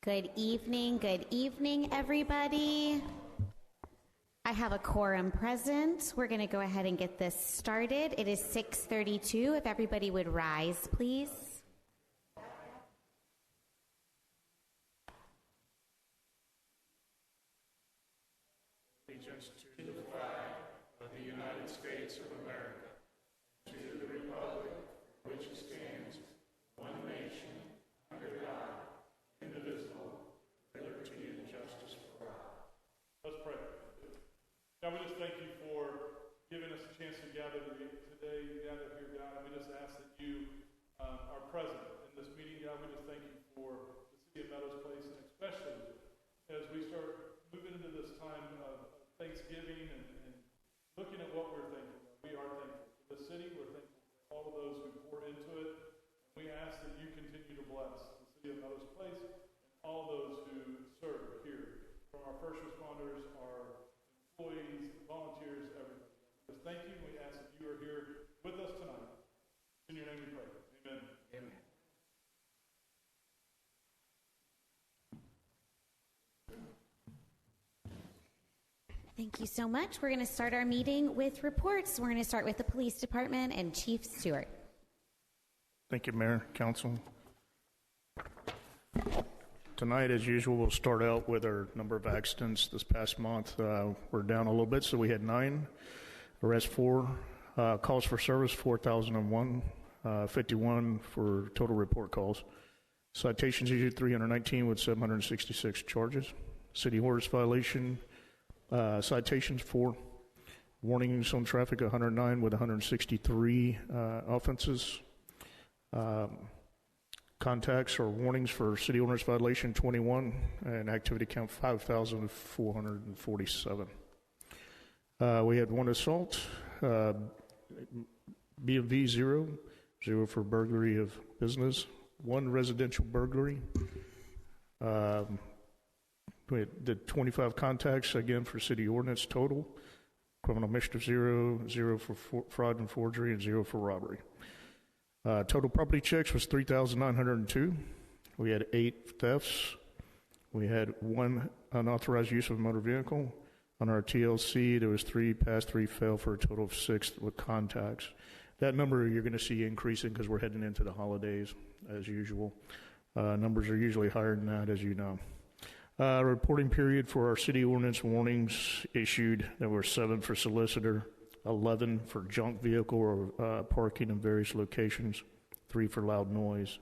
Good evening, everybody. I have a quorum present. We're going to go ahead and get this started. It is 6:32. If everybody would rise, please. Allegiance to the flag of the United States of America, to the republic for which it stands, one nation, under God, indivisible, with liberty and justice for all. Let's pray. God, we just thank you for giving us a chance to gather today, gather here, God, and we just ask that you are present in this meeting, God. We just thank you for the city of Meadows Place, and especially as we start moving into this time of Thanksgiving and looking at what we're thankful for. We are thankful for the city. We're thankful for all of those who pour into it. And we ask that you continue to bless the city of Meadows Place and all those who serve here, from our first responders, our employees, volunteers, everybody. Just thank you. We ask that you are here with us tonight. In your name we pray. Amen. Amen. Thank you so much. We're going to start our meeting with reports. We're going to start with the police department and Chief Stewart. Thank you, Mayor, Council. Tonight, as usual, we'll start out with our number of accidents this past month. We're down a little bit, so we had 9, arrests 4, calls for service 4,001, 51 for total report calls. Citations issued 319 with 766 charges. City orders violation, citations 4. Warnings on traffic 109 with 163 offenses. Contacts or warnings for city ordinance violation 21 and activity count 5,447. We had 1 assault, BMV 0 for burglary of business, 1 residential burglary. We did 25 contacts again for city ordinance total. Criminal mischief 0 for fraud and forgery, and 0 for robbery. Total property checks was 3,902. We had 8 thefts. We had 1 unauthorized use of a motor vehicle. On our TLC, there was 3 pass, 3 fail, for a total of 6 with contacts. That number you're going to see increasing because we're heading into the holidays as usual. Numbers are usually higher than that, as you know. Reporting period for our city ordinance warnings issued, there were 7 for solicitor, 11 for junk vehicle or parking in various locations, 3 for loud noise.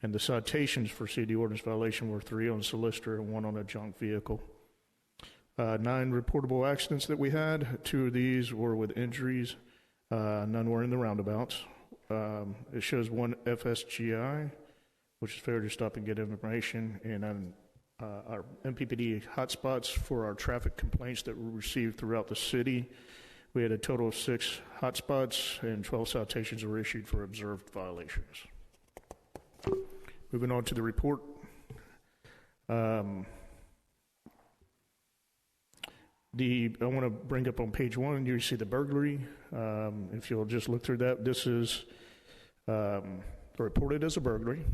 And the citations for city ordinance violation were 3 on solicitor and 1 on a junk vehicle. 9 reportable accidents that we had. 2 of these were with injuries. None were in the roundabouts. It shows 1 FSGI, which is failure to stop and get information, and our MPPD hotspots for our traffic complaints that were received throughout the city. We had a total of 6 hotspots, and 12 citations were issued for observed violations. Moving on to the report. I want to bring up on page 1, you see the burglary. If you'll just look through that, this is reported as a burglary,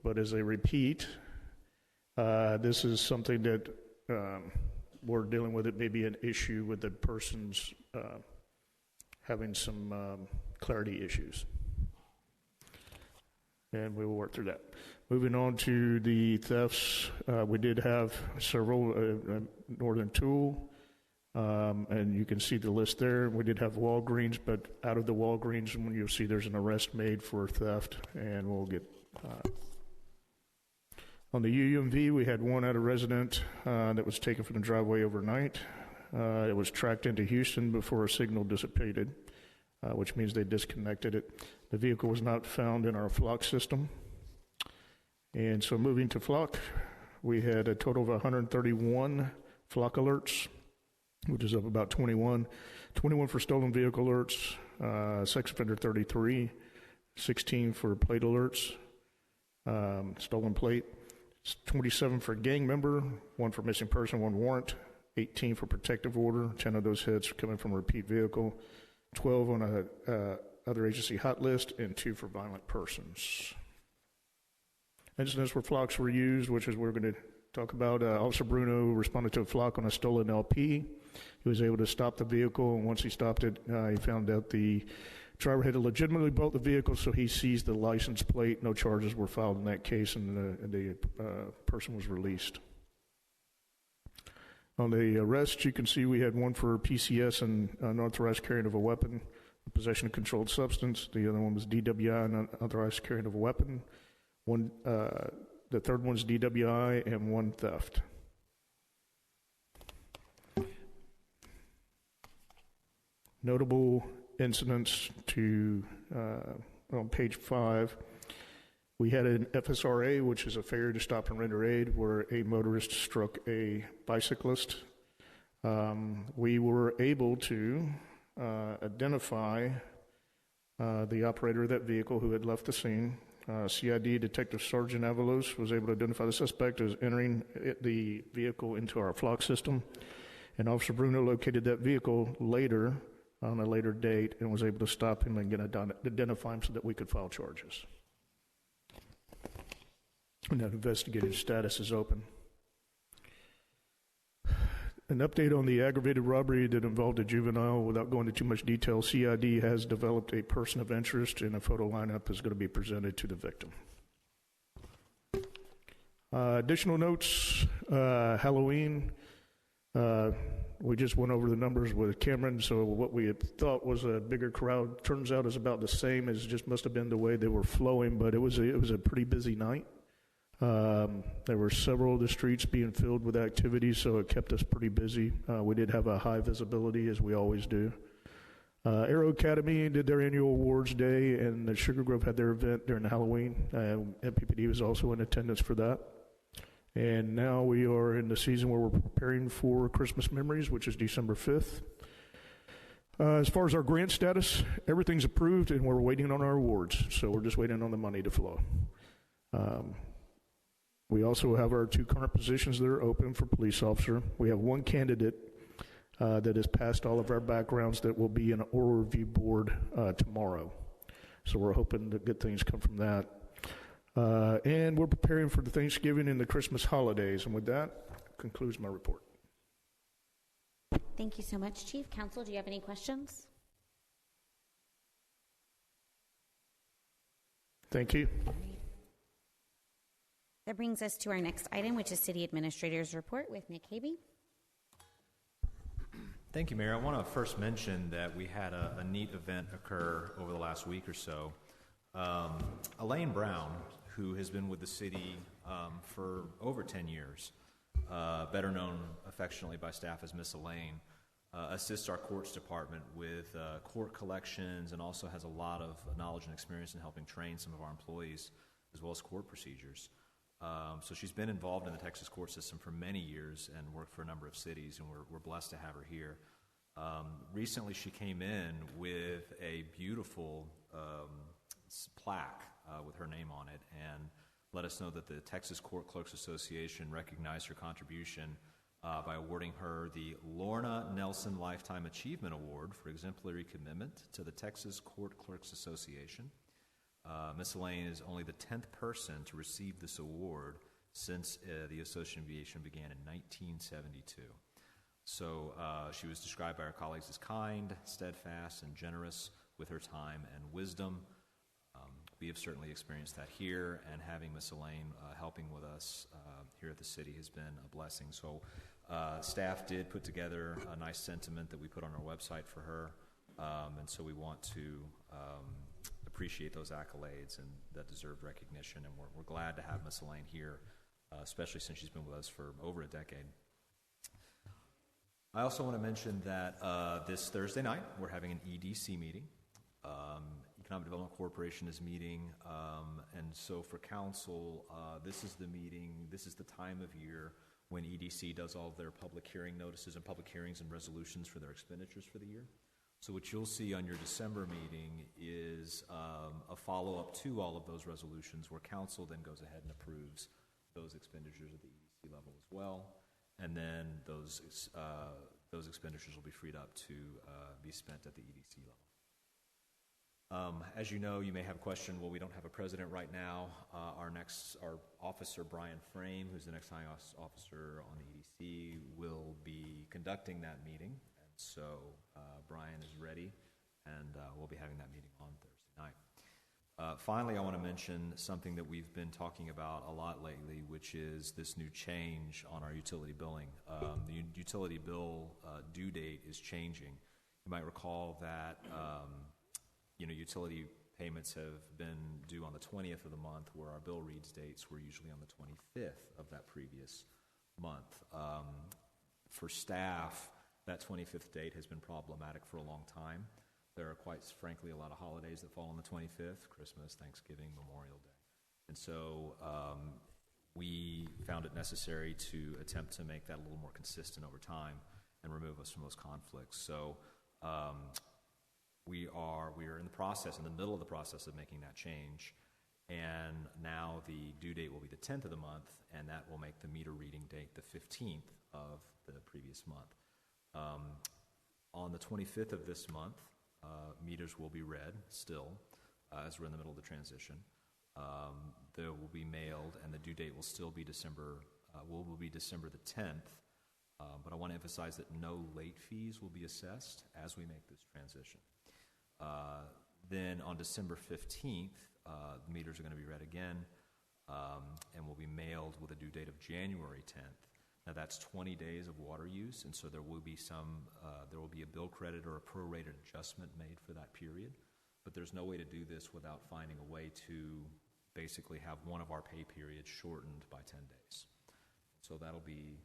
but as a repeat, this is something that we're dealing with. It may be an issue with the person's having some clarity issues. And we will work through that. Moving on to the thefts, we did have several, Northern Tool, and you can see the list there. We did have Walgreens, but out of the Walgreens, when you'll see there's an arrest made for theft, and we'll get... On the UUMV, we had 1 out of resident that was taken from the driveway overnight. It was tracked into Houston before a signal dissipated, which means they disconnected it. The vehicle was not found in our flock system. And so moving to flock, we had a total of 131 flock alerts, which is up about 21. 21 for stolen vehicle alerts, sex offender 33, 16 for plate alerts, stolen plate. 27 for gang member, 1 for missing person, 1 warrant, 18 for protective order, 10 of those hits coming from a repeat vehicle, 12 on a other agency hot list, and 2 for violent persons. incidents where flocks were used, which is we're going to talk about. Officer Bruno responded to a flock on a stolen LP. He was able to stop the vehicle, and once he stopped it, he found out the driver had legitimately bought the vehicle, so he seized the license plate. No charges were filed in that case, and the person was released. On the arrest, you can see we had one for PCS and unauthorized carrying of a weapon, possession of controlled substance. The other one was DWI and unauthorized carrying of a weapon. The third one's DWI and one theft. Notable incidents on page 5. We had an FSRA, which is a failure to stop and render aid, where a motorist struck a bicyclist. We were able to identify the operator of that vehicle who had left the scene. CID Detective Sergeant Avalos was able to identify the suspect as entering the vehicle into our flock system. And Officer Bruno located that vehicle later, on a later date, and was able to stop him and identify him so that we could file charges. And that investigative status is open. An update on the aggravated robbery that involved a juvenile. Without going into too much detail, CID has developed a person of interest, and a photo lineup is going to be presented to the victim. Additional notes, Halloween. We just went over the numbers with Cameron, so what we had thought was a bigger crowd turns out is about the same. It just must have been the way they were flowing, but it was a pretty busy night. There were several of the streets being filled with activities, so it kept us pretty busy. We did have a high visibility, as we always do. Aero Academy did their annual awards day, and the Sugar Grove had their event during Halloween. MPPD was also in attendance for that. And now we are in the season where we're preparing for Christmas Memories, which is December 5th. As far as our grant status, everything's approved, and we're waiting on our awards, so we're just waiting on the money to flow. We also have our 2 current positions that are open for police officer. We have 1 candidate that has passed all of our backgrounds that will be in an oral review board tomorrow. So we're hoping that good things come from that. And we're preparing for the Thanksgiving and the Christmas holidays. And with that, concludes my report. Thank you so much, Chief. Council, do you have any questions? Thank you. That brings us to our next item, which is City Administrator's Report with Nick Habe. Thank you, Mayor. I want to first mention that we had a neat event occur over the last week or so. Elaine Brown, who has been with the city for over 10 years, better known affectionately by staff as Miss Elaine, assists our courts department with court collections and also has a lot of knowledge and experience in helping train some of our employees as well as court procedures. So she's been involved in the Texas court system for many years and worked for a number of cities, and we're blessed to have her here. Recently, she came in with a beautiful plaque with her name on it and let us know that the Texas Court Clerks Association recognized her contribution by awarding her the Lorna Nelson Lifetime Achievement Award for exemplary commitment to the Texas Court Clerks Association. Miss Elaine is only the 10th person to receive this award since the association began in 1972. So she was described by our colleagues as kind, steadfast, and generous with her time and wisdom. We have certainly experienced that here, and having Miss Elaine helping with us here at the city has been a blessing. So staff did put together a nice sentiment that we put on our website for her, and so we want to appreciate those accolades and that deserved recognition, and we're glad to have Miss Elaine here, especially since she's been with us for over a decade. I also want to mention that this Thursday night we're having an EDC meeting. Economic Development Corporation is meeting, and so for council, this is the meeting, this is the time of year when EDC does all of their public hearing notices and public hearings and resolutions for their expenditures for the year. So what you'll see on your December meeting is a follow-up to all of those resolutions where council then goes ahead and approves those expenditures at the EDC level as well, and then those expenditures will be freed up to be spent at the EDC level. As you know, you may have a question, well, we don't have a president right now. Our officer, Brian Frame, who's the next high officer on the EDC, will be conducting that meeting. And so Brian is ready, and we'll be having that meeting on Thursday night. Finally, I want to mention something that we've been talking about a lot lately, which is this new change on our utility billing. The utility bill due date is changing. You might recall that utility payments have been due on the 20th of the month, where our bill reads dates were usually on the 25th of that previous month. For staff, that 25th date has been problematic for a long time. There are, quite frankly, a lot of holidays that fall on the 25th: Christmas, Thanksgiving, Memorial Day. And so we found it necessary to attempt to make that a little more consistent over time and remove us from those conflicts. So we are in the middle of the process of making that change, and now the due date will be the 10th of the month, and that will make the meter reading date the 15th of the previous month. On the 25th of this month, meters will be read still, as we're in the middle of the transition. They will be mailed, and the due date will still be December the 10th. But I want to emphasize that no late fees will be assessed as we make this transition. Then on December 15th, the meters are going to be read again, and will be mailed with a due date of January 10th. Now that's 20 days of water use, and so there will be a bill credit or a prorated adjustment made for that period. But there's no way to do this without finding a way to basically have one of our pay periods shortened by 10 days. So that'll be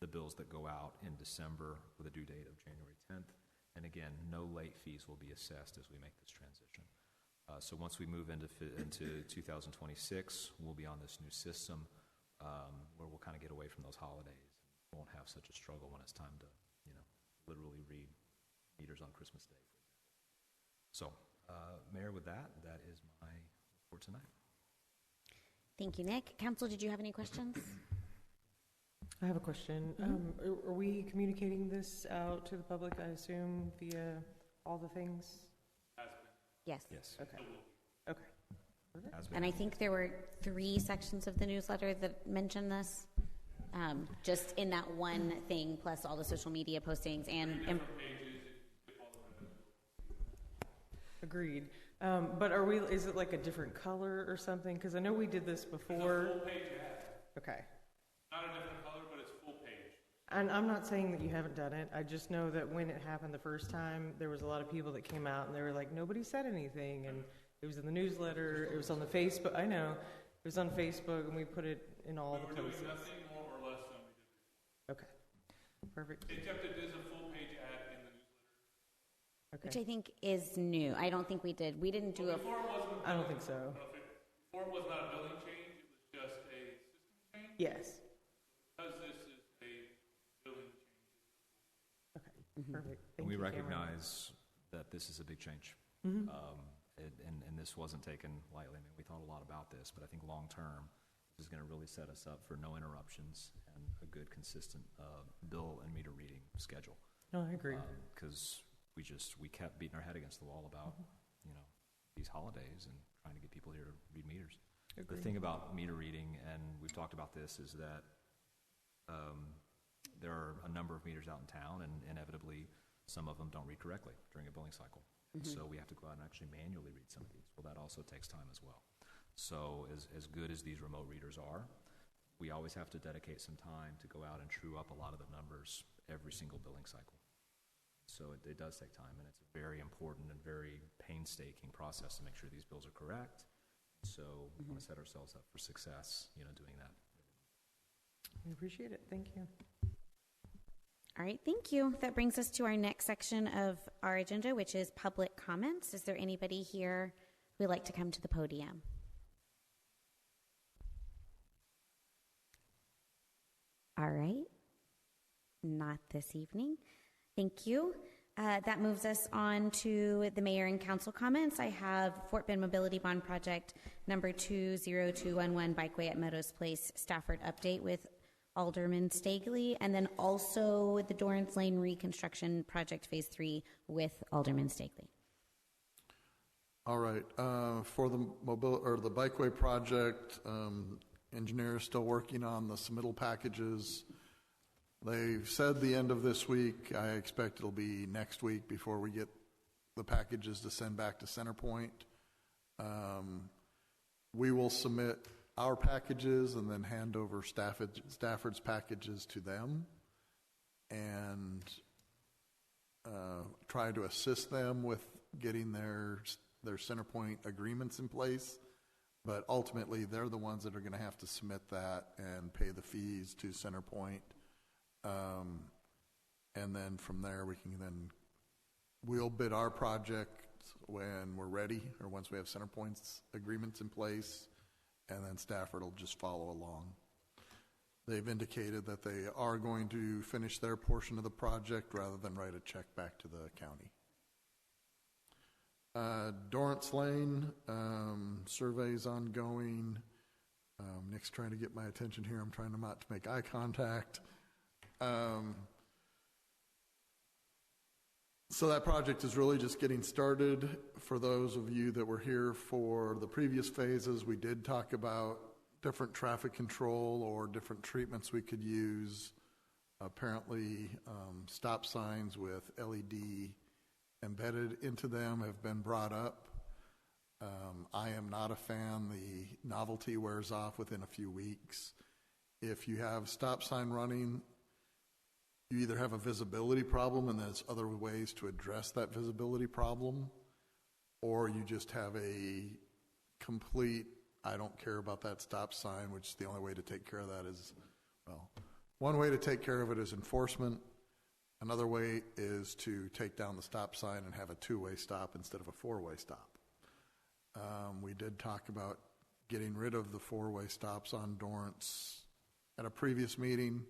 the bills that go out in December with a due date of January 10th. And again, no late fees will be assessed as we make this transition. So once we move into 2026, we'll be on this new system where we'll kind of get away from those holidays and won't have such a struggle when it's time to, literally read meters on Christmas Day, for example. So, Mayor, with that is my report tonight. Thank you, Nick. Council, did you have any questions? I have a question. Are we communicating this out to the public, I assume, via all the things? Yes. Okay. Okay. And I think there were 3 sections of the newsletter that mentioned this, just in that one thing, plus all the social media postings and Agreed. But is it like a different color or something? Because I know we did this before. It's a full page ad. Okay. Not a different color, but it's full page. And I'm not saying that you haven't done it. I just know that when it happened the first time, there was a lot of people that came out and they were like, nobody said anything. And it was in the newsletter. It was on the Facebook. I know. It was on Facebook, and we put it in all the places. We're doing nothing more or less than we did. Okay. Perfect. Except it is a full page ad in the newsletter. Okay. which I think is new. I don't think we did. We didn't do a. Before it wasn't. I don't think so. Before it was not a billing change. It was just a system change. Yes. Because this is a billing change. Okay. Perfect. And Thank we you, Cameron. recognize that this is a big change. Mhm. And this wasn't taken lightly. I mean, we thought a lot about this, but I think long-term, this is going to really set us up for no interruptions and a good, consistent bill and meter reading schedule. No, I agree. Because we kept beating our head against the wall about, these holidays and trying to get people here to read meters. Agreed. The thing about meter reading, and we've talked about this, is that there are a number of meters out in town, and inevitably some of them don't read correctly during a billing cycle. So we have to go out and actually manually read some of these. Well, that also takes time as well. So as good as these remote readers are, we always have to dedicate some time to go out and true up a lot of the numbers every single billing cycle. So it does take time, and it's a very important and very painstaking process to make sure these bills are correct. So we want to set ourselves up for success, doing that. I appreciate it. Thank you. All right, thank you. That brings us to our next section of our agenda, which is public comments. Is there anybody here who would like to come to the podium? All right. Not this evening. Thank you. That moves us on to the mayor and council comments. I have Fort Bend Mobility Bond Project number 20211 Bikeway at Meadows Place Stafford update with Alderman Stagley, and then also the Dorrance Lane Reconstruction Project Phase 3 with Alderman Stagley. All right. For the the bikeway project, engineers still working on the submittal packages. They've said the end of this week. I expect it'll be next week before we get the packages to send back to Centerpoint. We will submit our packages and then hand over Stafford's packages to them and try to assist them with getting their Centerpoint agreements in place. But ultimately, they're the ones that are going to have to submit that and pay the fees to Centerpoint. And then from there, we'll bid our project when we're ready, or once we have Centerpoint's agreements in place, and then Stafford will just follow along. They've indicated that they are going to finish their portion of the project rather than write a check back to the county. Dorrance Lane, survey's ongoing. Nick's trying to get my attention here. I'm trying not to make eye contact. So that project is really just getting started. For those of you that were here for the previous phases, we did talk about different traffic control or different treatments we could use. Apparently, stop signs with LED embedded into them have been brought up. I am not a fan. The novelty wears off within a few weeks. If you have stop sign running, you either have a visibility problem and there's other ways to address that visibility problem, or you just have a complete, I don't care about that stop sign, which the only way to take care of that is, well, one way to take care of it is enforcement. Another way is to take down the stop sign and have a two-way stop instead of a four-way stop. We did talk about getting rid of the four-way stops on Dorrance at a previous meeting.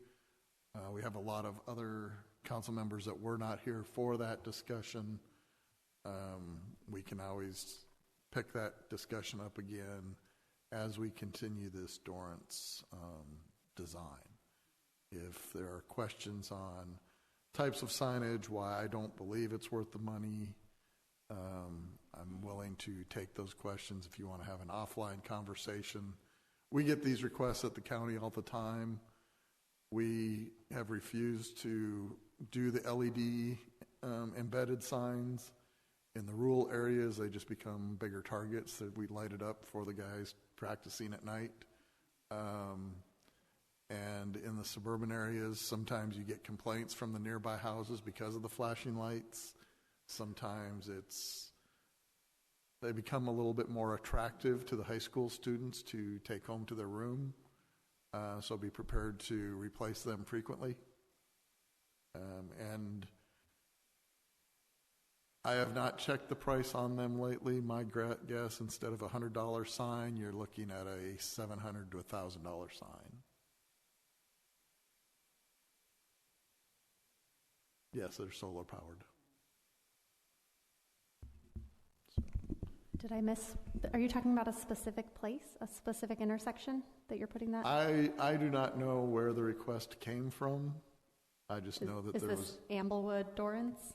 We have a lot of other council members that were not here for that discussion. We can always pick that discussion up again as we continue this Dorrance design. If there are questions on types of signage, why I don't believe it's worth the money, I'm willing to take those questions if you want to have an offline conversation. We get these requests at the county all the time. We have refused to do the LED embedded signs. In the rural areas, they just become bigger targets that we light it up for the guys practicing at night. And in the suburban areas, sometimes you get complaints from the nearby houses because of the flashing lights. Sometimes they become a little bit more attractive to the high school students to take home to their room. So be prepared to replace them frequently. And I have not checked the price on them lately. My guess, instead of a $100 sign, you're looking at a $700 to $1,000 sign. Yes, they're solar powered. Did I miss? Are you talking about a specific place, a specific intersection that you're putting that? I do not know where the request came from. I just know that there was. Is this Amblewood, Dorrance?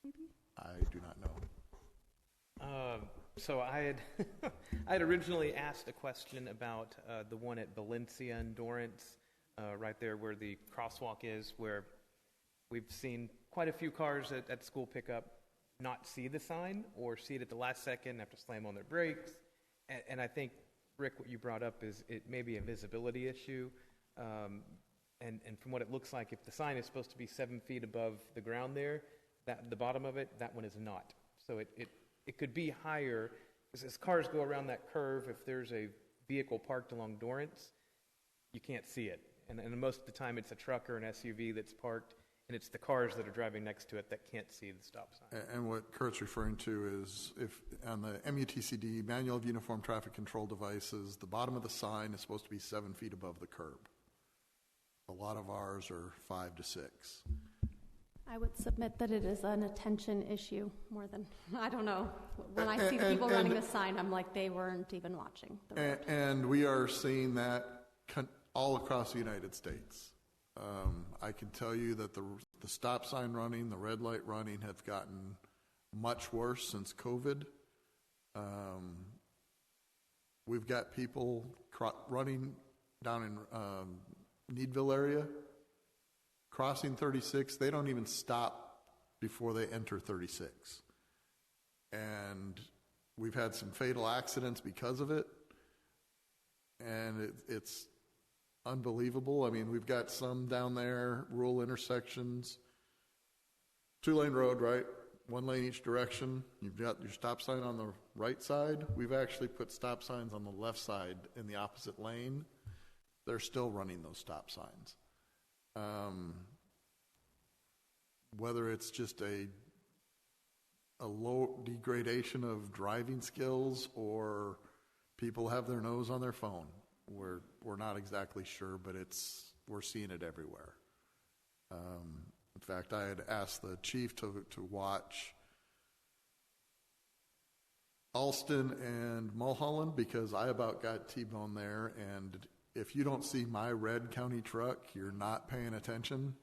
Maybe? I do not know. So I had originally asked a question about the one at Valencia and Dorrance, right there where the crosswalk is, where we've seen quite a few cars at school pickup not see the sign or see it at the last second, have to slam on their brakes. And I think, Rick, what you brought up is it may be a visibility issue. And from what it looks like, if the sign is supposed to be 7 feet above the ground there, that the bottom of it, that one is not. So it could be higher. As cars go around that curve, if there's a vehicle parked along Dorrance, you can't see it. And most of the time it's a truck or an SUV that's parked, and it's the cars that are driving next to it that can't see the stop sign. And what Kurt's referring to is if on the MUTCD, Manual of Uniform Traffic Control Devices, the bottom of the sign is supposed to be 7 feet above the curb. A lot of ours are 5 to 6. I would submit that it is an attention issue more than, I don't know. When I see people running the sign, I'm like, they weren't even watching the road. And we are seeing that all across the United States. I can tell you that the stop sign running, the red light running have gotten much worse since COVID. We've got people running down in Needville area, crossing 36. They don't even stop before they enter 36. And we've had some fatal accidents because of it. And it's unbelievable. I mean, we've got some down there, rural intersections, 2-lane road, right? 1 lane each direction. You've got your stop sign on the right side. We've actually put stop signs on the left side in the opposite lane. They're still running those stop signs. Whether it's just a low degradation of driving skills or people have their nose on their phone, we're not exactly sure, but we're seeing it everywhere. In fact, I had asked the chief to watch Alston and Mulholland because I about got T-boned there, and if you don't see my red county truck, you're not paying attention.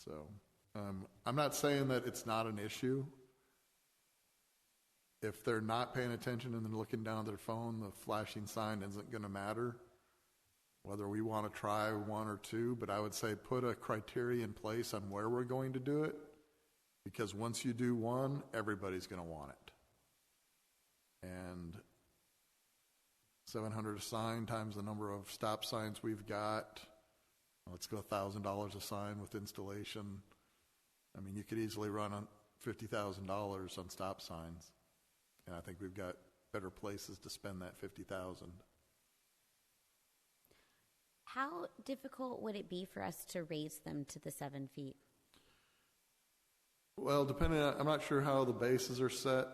So I'm not saying that it's not an issue. If they're not paying attention and they're looking down at their phone, the flashing sign isn't going to matter, whether we want to try 1 or 2. But I would say put a criteria in place on where we're going to do it, because once you do one, everybody's going to want it. And 700 a sign times the number of stop signs we've got, let's go $1,000 a sign with installation. I mean, you could easily run on $50,000 on stop signs. And I think we've got better places to spend that $50,000. How difficult would it be for us to raise them to the 7 feet? Well, depending on, I'm not sure how the bases are set.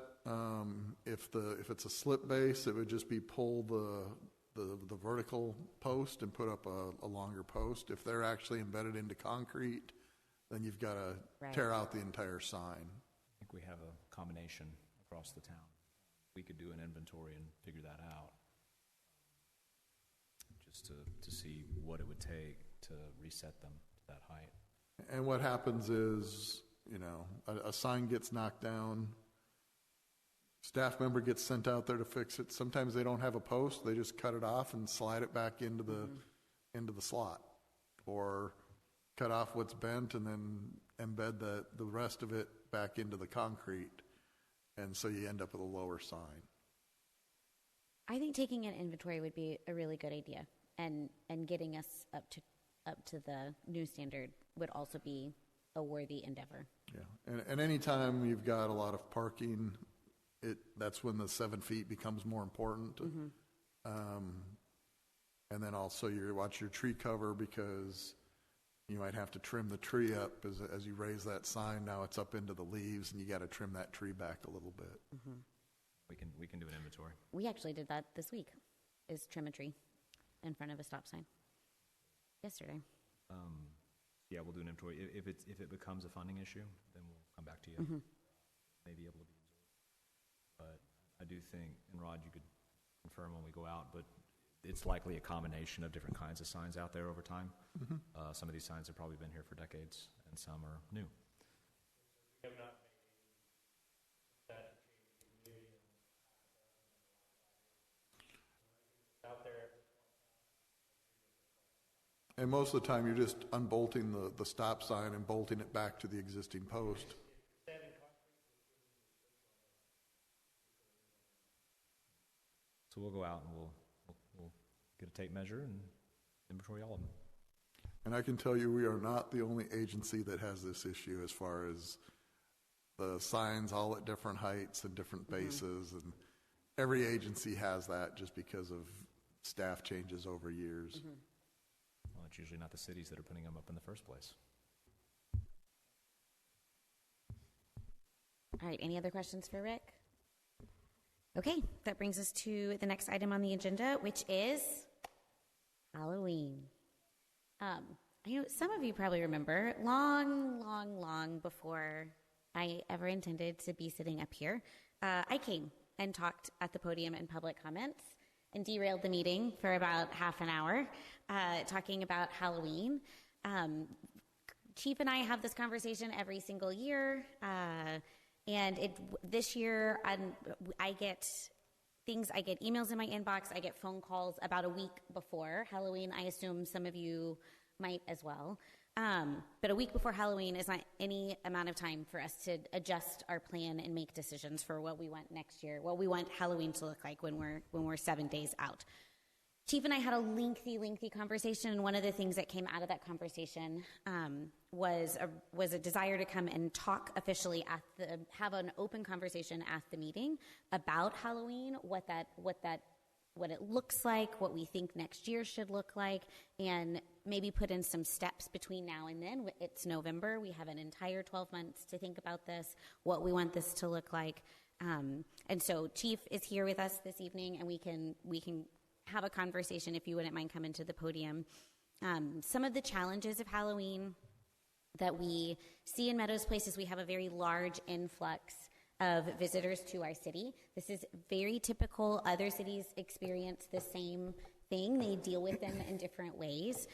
If it's a slip base, it would just be pull the vertical post and put up a longer post. If they're actually embedded into concrete, then you've got to tear out the entire sign. I think we have a combination across the town. We could do an inventory and figure that out, just to see what it would take to reset them to that height. And what happens is, a sign gets knocked down, staff member gets sent out there to fix it. Sometimes they don't have a post; they just cut it off and slide it back into the slot, or cut off what's bent and then embed the rest of it back into the concrete. And so you end up with a lower sign. I think taking an inventory would be a really good idea, and getting us up to the new standard would also be a worthy endeavor. Yeah, and anytime you've got a lot of parking, that's when the 7 feet becomes more important. Mm-hmm. And then also you watch your tree cover, because you might have to trim the tree up as you raise that sign. Now it's up into the leaves, and you got to trim that tree back a little bit. Mm-hmm. We can do an inventory. We actually did that this week, is trim a tree in front of a stop sign yesterday. Yeah, we'll do an inventory. If it becomes a funding issue, then we'll come back to you. Mm-hmm. Maybe able to be absorbed. But I do think, and Rod, you could confirm when we go out, but it's likely a combination of different kinds of signs out there over time. Mm-hmm. Some of these signs have probably been here for decades, and some are new. We have not made that change out there. And most of the time, you're just unbolting the stop sign and bolting it back to the existing post. So we'll go out and we'll get a tape measure and inventory all of them. And I can tell you, we are not the only agency that has this issue as far as the signs all at different heights and different bases. Mm-hmm. And every agency has that just because of staff changes over years. Mm-hmm. Well, it's usually not the cities that are putting them up in the first place. All right, any other questions for Rick? Okay, that brings us to the next item on the agenda, which is Halloween. Some of you probably remember, long before I ever intended to be sitting up here, I came and talked at the podium in public comments and derailed the meeting for about half an hour talking about Halloween. Chief and I have this conversation every single year, and this year I get emails in my inbox, I get phone calls about a week before Halloween. I assume some of you might as well. But a week before Halloween is not any amount of time for us to adjust our plan and make decisions for what we want next year, what we want Halloween to look like when we're 7 days out. Chief and I had a lengthy conversation, and one of the things that came out of that conversation was a desire to come and talk officially have an open conversation at the meeting about Halloween, what it looks like, what we think next year should look like, and maybe put in some steps between now and then. It's November. We have an entire 12 months to think about this, what we want this to look like. And so Chief is here with us this evening, and we can have a conversation if you wouldn't mind coming to the podium. Some of the challenges of Halloween that we see in Meadows Place is we have a very large influx of visitors to our city. This is very typical. Other cities experience the same thing. They deal with them in different ways.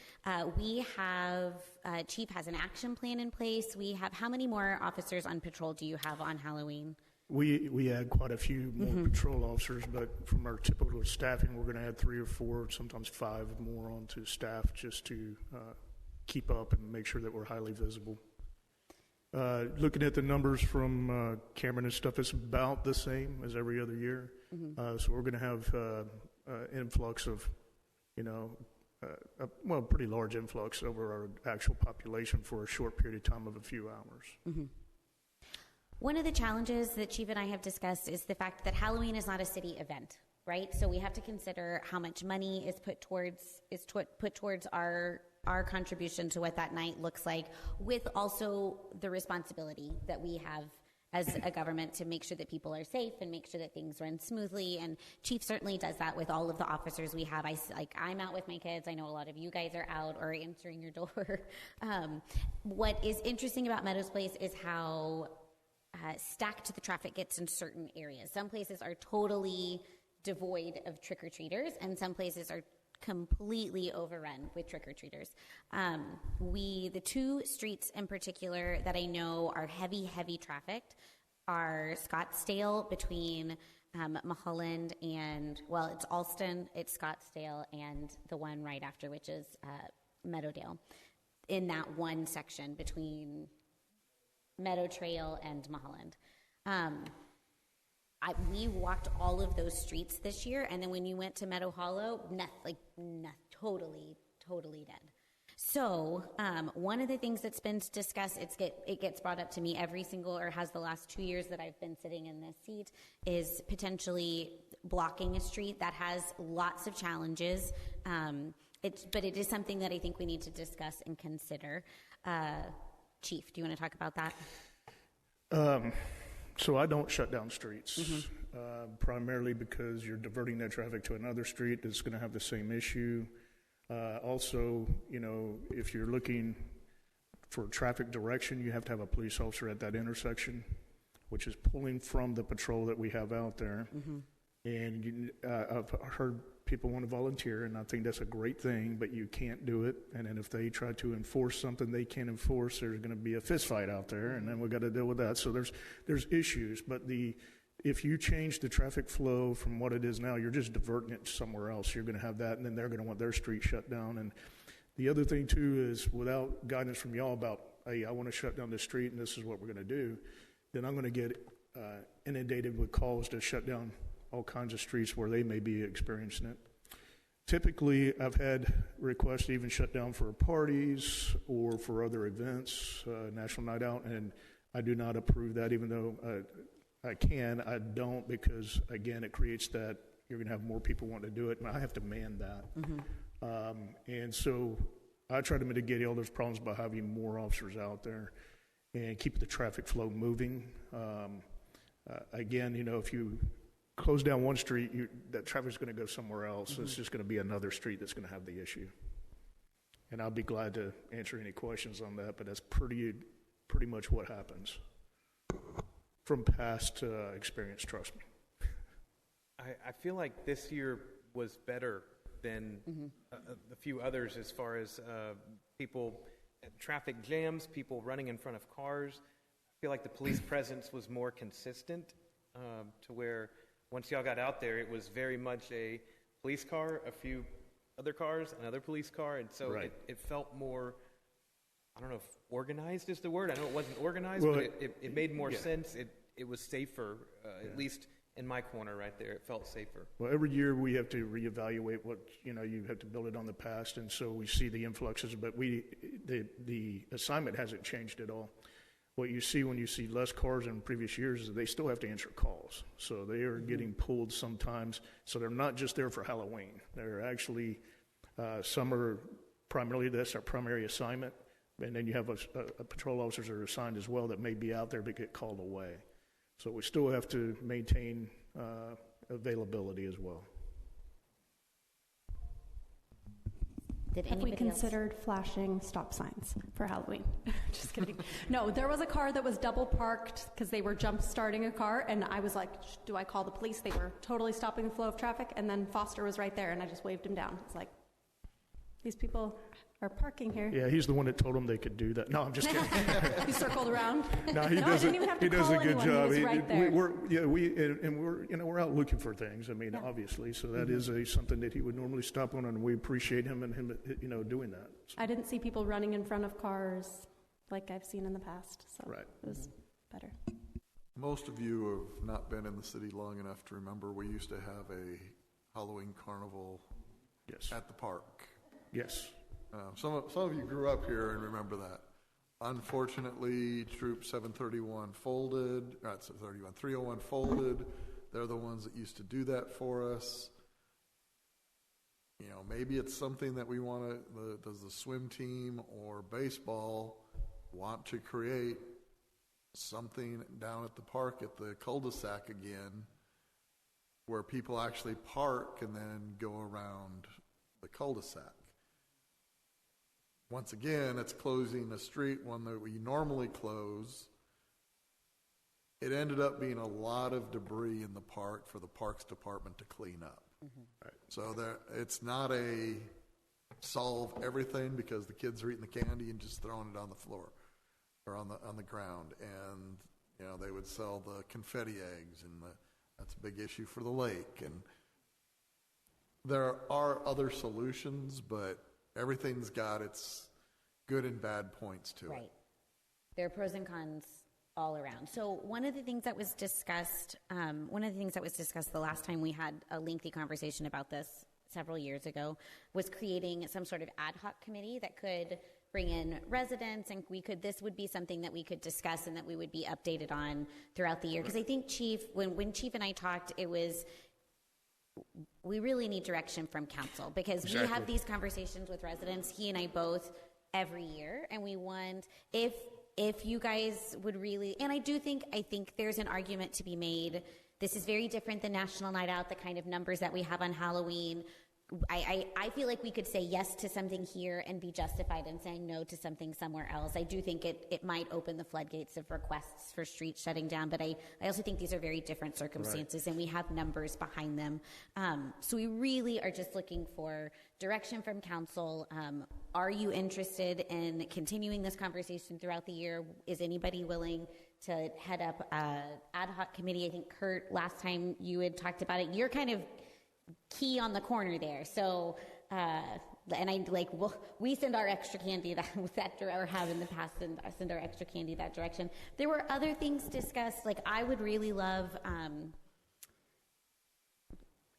Chief has an action plan in place. How many more officers on patrol do you have on Halloween? We add quite a few more patrol officers, but from our typical staffing, we're going to add 3 or 4, sometimes 5 more onto staff just to keep up and make sure that we're highly visible. Looking at the numbers from Cameron and stuff, it's about the same as every other year. So we're going to have influx of, a pretty large influx over our actual population for a short period of time of a few hours. One of the challenges that Chief and I have discussed is the fact that Halloween is not a city event, right? So we have to consider how much money is put towards our contribution to what that night looks like, with also the responsibility that we have as a government to make sure that people are safe and make sure that things run smoothly. And Chief certainly does that with all of the officers we have. I'm out with my kids. I know a lot of you guys are out or answering your door. What is interesting about Meadows Place is how stacked the traffic gets in certain areas. Some places are totally devoid of trick-or-treaters, and some places are completely overrun with trick-or-treaters. The 2 streets in particular that I know are heavy trafficked are Scottsdale between Mulholland and, it's Alston, it's Scottsdale, and the one right after, which is Meadowdale, in that one section between Meadow Trail and Mulholland. We walked all of those streets this year, and then when you went to Meadow Hollow, totally dead. So one of the things that's been discussed, it gets brought up to me has the last 2 years that I've been sitting in this seat, is potentially blocking a street that has lots of challenges. But it is something that I think we need to discuss and consider. Chief, do you want to talk about that? So I don't shut down streets, primarily because you're diverting that traffic to another street that's going to have the same issue. Also, if you're looking for traffic direction, you have to have a police officer at that intersection, which is pulling from the patrol that we have out there. And I've heard people want to volunteer, and I think that's a great thing, but you can't do it. And then if they try to enforce something they can't enforce, there's going to be a fist fight out there, and then we've got to deal with that. So there's issues, but if you change the traffic flow from what it is now, you're just diverting it somewhere else. You're going to have that, and then they're going to want their street shut down. And the other thing, too, is without guidance from y'all about, hey, I want to shut down this street, and this is what we're going to do, then I'm going to get inundated with calls to shut down all kinds of streets where they may be experiencing it. Typically, I've had requests to even shut down for parties or for other events, National Night Out, and I do not approve that, even though I don't, because, again, it creates that you're going to have more people wanting to do it, and I have to man that. And so I try to mitigate all those problems by having more officers out there and keep the traffic flow moving. Again, if you close down one street, that traffic's going to go somewhere else. It's just going to be another street that's going to have the issue. And I'll be glad to answer any questions on that, but that's pretty much what happens from past experience, trust me. I feel like this year was better than a few others as far as people, traffic jams, people running in front of cars. I feel like the police presence was more consistent to where once y'all got out there, it was very much a police car, a few other cars, another police car, and so it felt more, I don't know if organized is the word. I know it wasn't organized, but it made more sense. It was safer, at least in my corner right there. It felt safer. Well, every year we have to reevaluate what, you have to build it on the past, and so we see the influxes, but the assignment hasn't changed at all. What you see when you see less cars in previous years is they still have to answer calls. So they are getting pulled sometimes. So they're not just there for Halloween. They're actually, some are primarily, that's our primary assignment. And then you have a patrol officers that are assigned as well that may be out there but get called away. So we still have to maintain availability as well. Have we considered flashing stop signs for Halloween? Just kidding. No, there was a car that was double parked because they were jump starting a car, and I was like, do I call the police? They were totally stopping the flow of traffic, and then Foster was right there, and I just waved him down. It's like, these people are parking here. Yeah, he's the one that told them they could do that. No, I'm just kidding. You circled around? No, he I didn't even have to he does call a good anyone. job. He was right there. We're out looking for things. I mean, obviously, so that is something that he would normally stop on, and we appreciate him and him, doing that. So. I didn't see people running in front of cars like I've seen in the past, so it was better. Most of you have not been in the city long enough to remember we used to have a Halloween carnival at the park. Yes. Some of you grew up here and remember that. Unfortunately, Troop 731 folded, 301 folded. They're the ones that used to do that for us. Maybe it's something that we want to, does the swim team or baseball want to create something down at the park at the cul-de-sac again where people actually park and then go around the cul-de-sac? Once again, it's closing a street, one that we normally close. It ended up being a lot of debris in the park for the Parks Department to clean up. Right. So it's not a solve everything because the kids are eating the candy and just throwing it on the floor or on the ground. And, they would sell the confetti eggs, and that's a big issue for the lake. And there are other solutions, but everything's got its good and bad points to it. There are pros and cons all around. So one of the things that was discussed, the last time we had a lengthy conversation about this several years ago, was creating some sort of ad hoc committee that could bring in residents, and this would be something that we could discuss and that we would be updated on throughout the year. Because I think Chief, when Chief and I talked, it was, we really need direction from council because we have these conversations with residents, he and I both, every year, and we want, if you guys would really, and I think there's an argument to be made. This is very different than National Night Out, the kind of numbers that we have on Halloween. I feel like we could say yes to something here and be justified in saying no to something somewhere else. I do think it might open the floodgates of requests for streets shutting down, but I also think these are very different circumstances, and we have numbers behind them. So we really are just looking for direction from council. Are you interested in continuing this conversation throughout the year? Is anybody willing to head up ad hoc committee? I think, Kurt, last time you had talked about it, you're kind of key on the corner there. So, and we send our extra candy or have in the past, and send our extra candy that direction. There were other things discussed. Like I would really love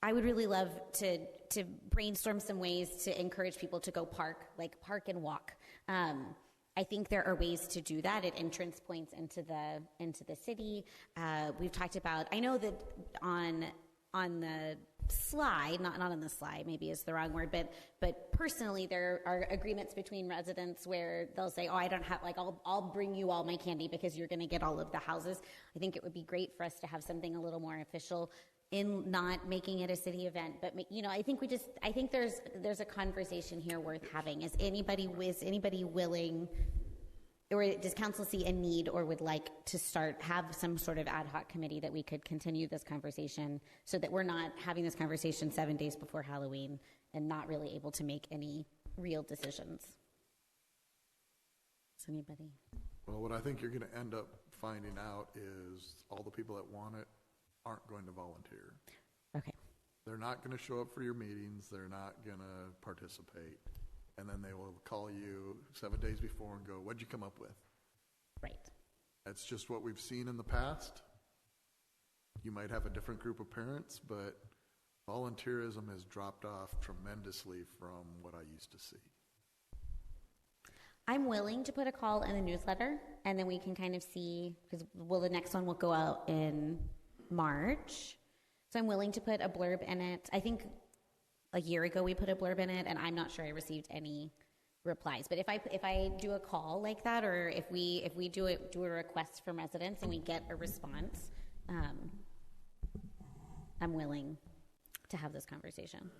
to brainstorm some ways to encourage people to go park and walk. I think there are ways to do that at entrance points into the city. We've talked about, I know that on the slide, not on the slide, maybe is the wrong word, but personally there are agreements between residents where they'll say, I don't have, I'll bring you all my candy because you're going to get all of the houses. I think it would be great for us to have something a little more official in not making it a city event, but I think there's a conversation here worth having. Is anybody willing or does council see a need or would like to have some sort of ad hoc committee that we could continue this conversation so that we're not having this conversation 7 days before Halloween and not really able to make any real decisions? Does anybody? Well, what I think you're going to end up finding out is all the people that want it aren't going to volunteer. Okay. They're not going to show up for your meetings. They're not going to participate. And then they will call you 7 days before and go, what'd you come up with? Right. That's just what we've seen in the past. You might have a different group of parents, but volunteerism has dropped off tremendously from what I used to see. I'm willing to put a call in the newsletter, and then we can kind of see, because the next one will go out in March. So I'm willing to put a blurb in it. I think a year ago we put a blurb in it, and I'm not sure I received any replies. But if I do a call like that, or if we do a request from residents and we get a response, I'm willing to have this conversation.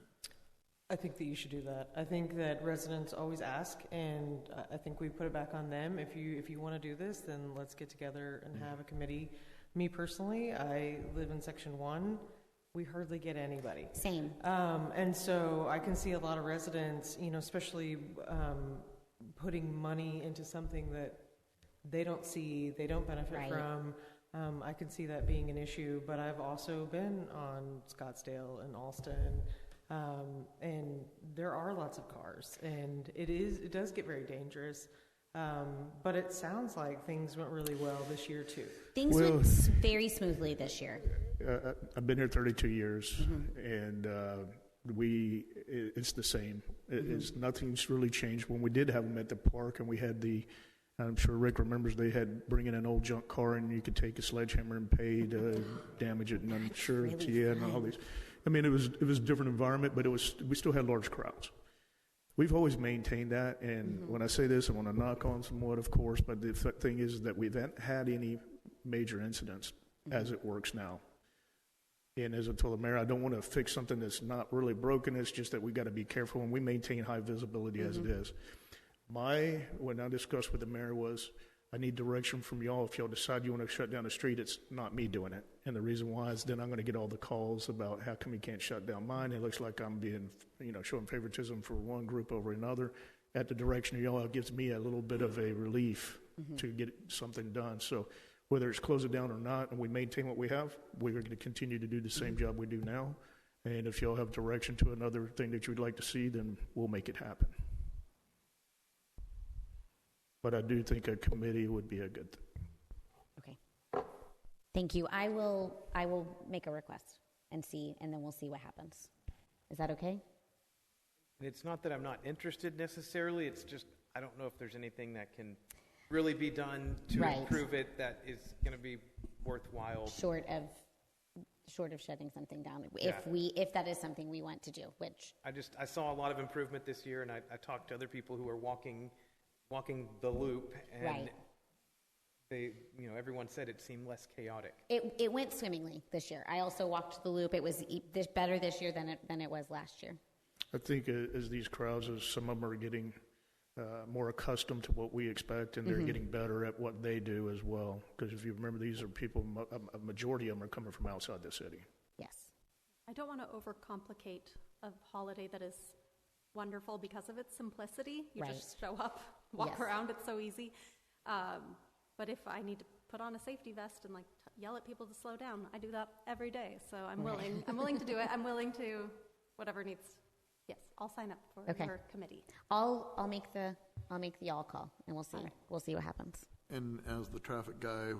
I think that you should do that. I think that residents always ask, and I think we put it back on them. If you want to do this, then let's get together and have a committee. Me personally, I live in Section 1. We hardly get anybody. Same. And so I can see a lot of residents, especially putting money into something that they don't see, they don't benefit Right. from. I can see that being an issue, but I've also been on Scottsdale and Alston. And there are lots of cars, and it does get very dangerous. But it sounds like things went really well this year too. Things went very smoothly this year. I've been here 32 years, and it's the same. It's nothing's really changed. When we did have them at the park, and we had I'm sure Rick remembers, they had bring in an old junk car, and you could take a sledgehammer and pay to damage it, and I'm sure really and all these. I mean, it was a different environment, but we still had large crowds. We've always maintained that, and when I say this, I want to knock on some wood, of course, but the thing is that we haven't had any major incidents as it works now. And as I told the mayor, I don't want to fix something that's not really broken. It's just that we got to be careful, and we maintain high visibility as it is. When I discussed with the mayor was, I need direction from y'all. If y'all decide you want to shut down the street, it's not me doing it. And the reason why is then I'm going to get all the calls about how come you can't shut down mine. It looks like I'm being, showing favoritism for one group over another. At the direction of y'all, it gives me a little bit of a relief to get something done. So whether it's close it down or not, and we maintain what we have, we're going to continue to do the same job we do now. And if y'all have direction to another thing that you would like to see, then we'll make it happen. But I do think a committee would be a good thing. Okay. Thank you. I will make a request and then we'll see what happens. Is that okay? And it's not that I'm not interested necessarily. It's just I don't know if there's anything that can really be done to improve it that is going to be worthwhile. Short of shutting something down, if that is something we want to do, which I saw a lot of improvement this year, and I talked to other people who are walking the loop, and they, everyone said it seemed less chaotic. It went swimmingly this year. I also walked the loop. It was better this year than it was last year. I think as these crowds, as some of them are getting more accustomed to what we expect, and they're getting better at what they do as well. Because if you remember, these are people, a majority of them are coming from outside the city. Yes. I don't want to overcomplicate a holiday that is wonderful because of its simplicity. You just show up, walk around, it's so easy. But if I need to put on a safety vest and yell at people to slow down, I do that every day. So I'm willing. I'm willing to do it. I'm willing to whatever needs. Yes, I'll sign up for your committee. I'll make the y'all call, and we'll see. Right. We'll see what happens. And as the traffic guy,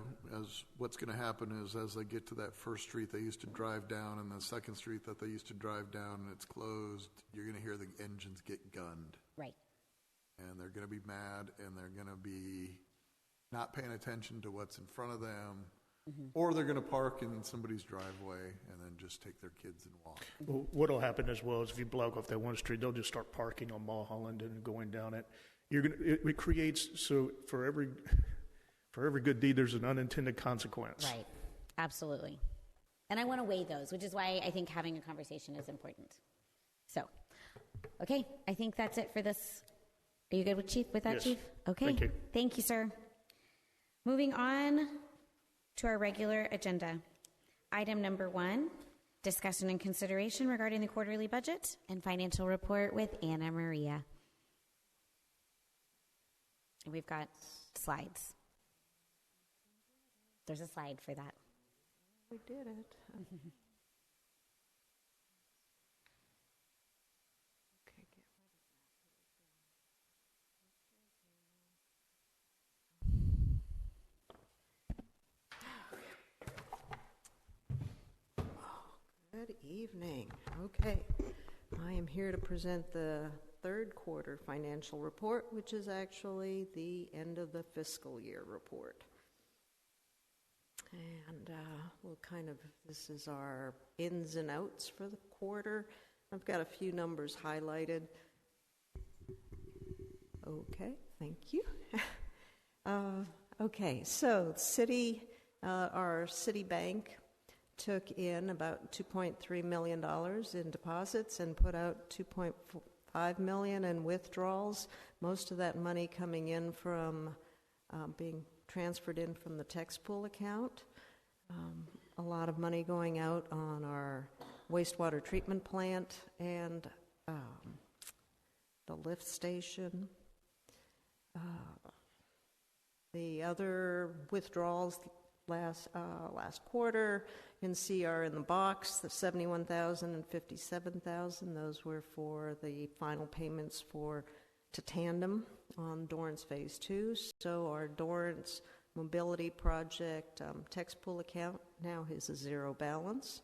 what's going to happen is as they get to that first street they used to drive down and the second street that they used to drive down and it's closed, you're going to hear the engines get gunned. Right. And they're going to be mad, and they're going to be not paying attention to what's in front of them, or they're going to park in somebody's driveway and then just take their kids and walk. Well, what will happen as well is if you block off that one street, they'll just start parking on Mulholland and going down it. It creates, so for every good deed, there's an unintended consequence. Right. Absolutely. And I want to weigh those, which is why I think having a conversation is important. So, okay, I think that's it for this Are you good with that, Yes. Chief? Okay. Thank you. Thank you, sir. Moving on to our regular agenda. Item number 1, discussion and consideration regarding the quarterly budget and financial report with Anna Maria. And we've got slides. There's a slide for that. We did it. Good evening. Okay, I am here to present the third quarter financial report, which is actually the end of the fiscal year report. And this is our ins and outs for the quarter. I've got a few numbers highlighted. Okay, thank you. Okay, so our city bank took in about $2.3 million in deposits and put out $2.5 million in withdrawals. Most of that money coming in from being transferred in from the tax pool account. A lot of money going out on our wastewater treatment plant and the lift station. The other withdrawals last quarter in C are in the box, the $71,000 and $57,000. Those were for the final payments to Tandem on Dorrance Phase 2. So our Dorrance Mobility Project tax pool account now has a zero balance.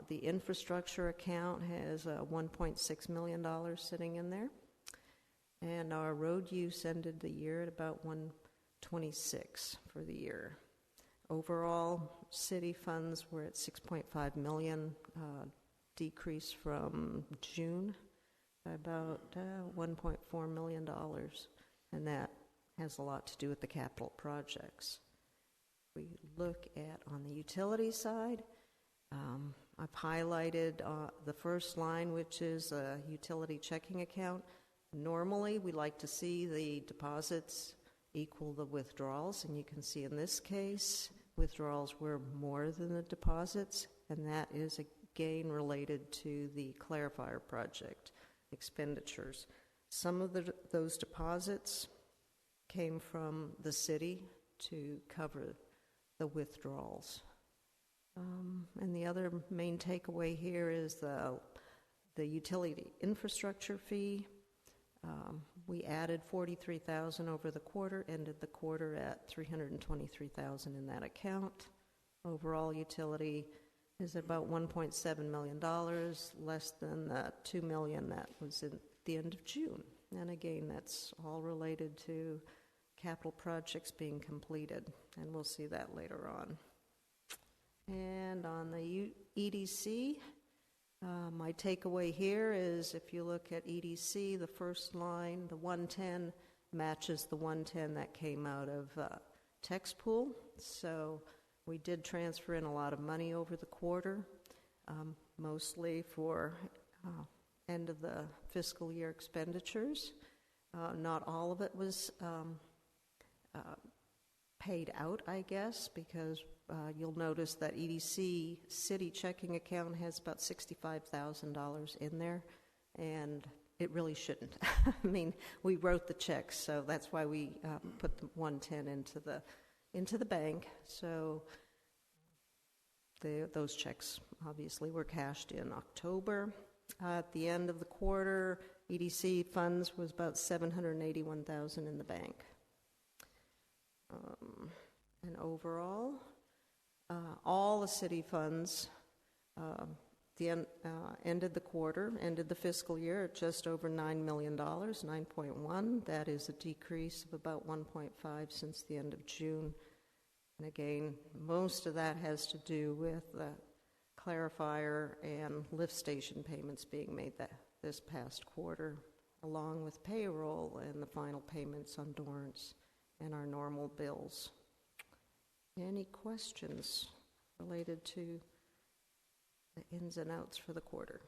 The infrastructure account has $1.6 million sitting in there. And our road use ended the year at about $126 for the year. Overall, city funds were at $6.5 million, decrease from June by about $1.4 million, and that has a lot to do with the capital projects. We look at on the utility side, I've highlighted the first line, which is a utility checking account. Normally, we like to see the deposits equal the withdrawals, and you can see in this case, withdrawals were more than the deposits, and that is again related to the Clarifier project expenditures. Some of those deposits came from the city to cover the withdrawals. And the other main takeaway here is the utility infrastructure fee. We added $43,000 over the quarter, ended the quarter at $323,000 in that account. Overall utility is about $1.7 million, less than the $2 million that was at the end of June. And again, that's all related to capital projects being completed, and we'll see that later on. And on the EDC, my takeaway here is if you look at EDC, the first line, the 110, matches the 110 that came out of tax pool. So we did transfer in a lot of money over the quarter, mostly for end of the fiscal year expenditures. Not all of it was paid out, I guess, because you'll notice that EDC city checking account has about $65,000 in there, and it really shouldn't. I mean, we wrote the checks, so that's why we put the 110 into the bank. So those checks obviously were cashed in October. At the end of the quarter, EDC funds was about $781,000 in the bank. And overall, all the city funds ended the quarter, ended the fiscal year at just over $9 million, 9.1. That is a decrease of about 1.5 since the end of June. And again, most of that has to do with the Clarifier and lift station payments being made this past quarter, along with payroll and the final payments on Dorrance and our normal bills. Any questions related to the ins and outs for the quarter?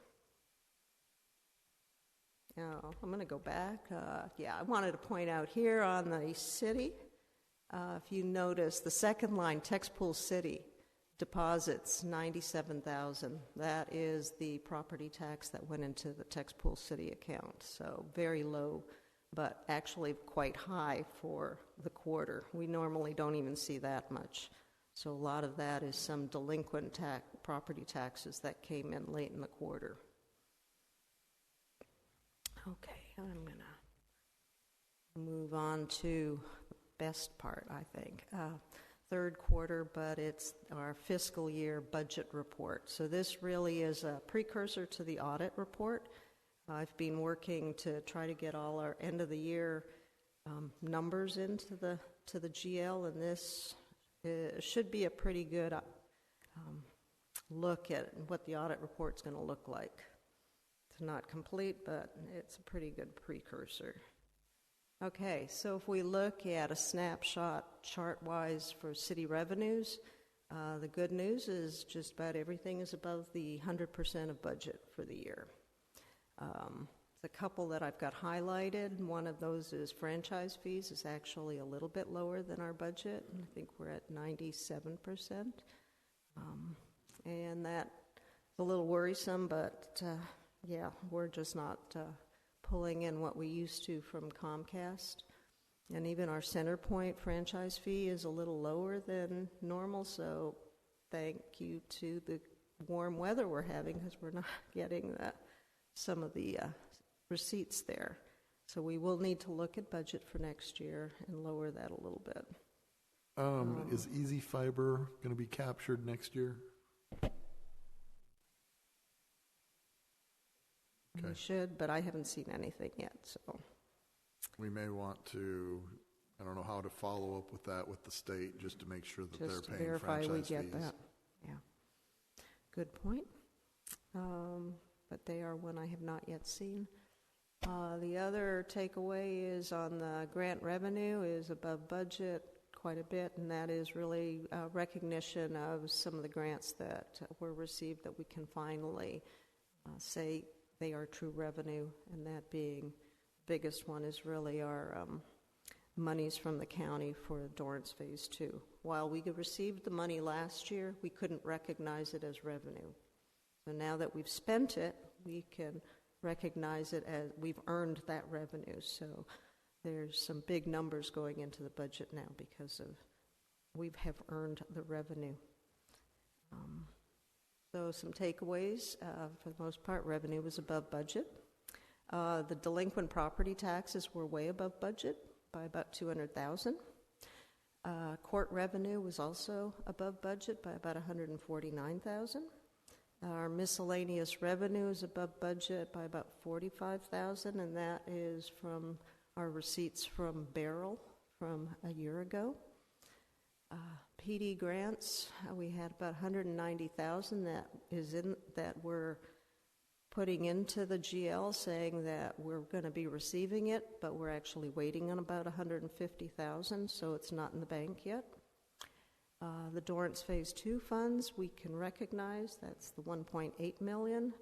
I'm going to go back. I wanted to point out here on the city, if you notice, the second line, Texpool City, deposits $97,000. That is the property tax that went into the Texpool City account. So very low, but actually quite high for the quarter. We normally don't even see that much. So a lot of that is some delinquent property taxes that came in late in the quarter. Okay, I'm going to move on to the best part, I think. Third quarter, but it's our fiscal year budget report. So this really is a precursor to the audit report. I've been working to try to get all our end of the year numbers into the GL, and this should be a pretty good look at what the audit report's going to look like. It's not complete, but it's a pretty good precursor. Okay, so if we look at a snapshot chart-wise for city revenues, the good news is just about everything is above the 100% of budget for the year. The couple that I've got highlighted, one of those is franchise fees, is actually a little bit lower than our budget. I think we're at 97%. And that's a little worrisome, but we're just not pulling in what we used to from Comcast. And even our CenterPoint franchise fee is a little lower than normal, so thank you to the warm weather we're having, because we're not getting some of the receipts there. So we will need to look at budget for next year and lower that a little bit. Is Easy Fiber going to be captured next year? Okay. We should, but I haven't seen anything yet. So we may want to, I don't know how to follow up with that with the state, just to make sure that just they're paying verify franchise we get fees. That. Yeah, good point. But they are one I have not yet seen. The other takeaway is on the grant revenue is above budget quite a bit, and that is really recognition of some of the grants that were received that we can finally say they are true revenue, and that being the biggest one is really our monies from the county for Dorrance Phase 2. While we received the money last year, we couldn't recognize it as revenue. So now that we've spent it, we can recognize it as we've earned that revenue. So there's some big numbers going into the budget now because of we have earned the revenue. So some takeaways, for the most part, revenue was above budget. The delinquent property taxes were way above budget by about $200,000. Court revenue was also above budget by about $149,000. Our miscellaneous revenue is above budget by about $45,000, and that is from our receipts from Beryl from a year ago. PD grants, we had about $190,000 that we're putting into the GL, saying that we're going to be receiving it, but we're actually waiting on about $150,000, so it's not in the bank yet. The Dorrance Phase 2 funds we can recognize, that's the $1.8 million,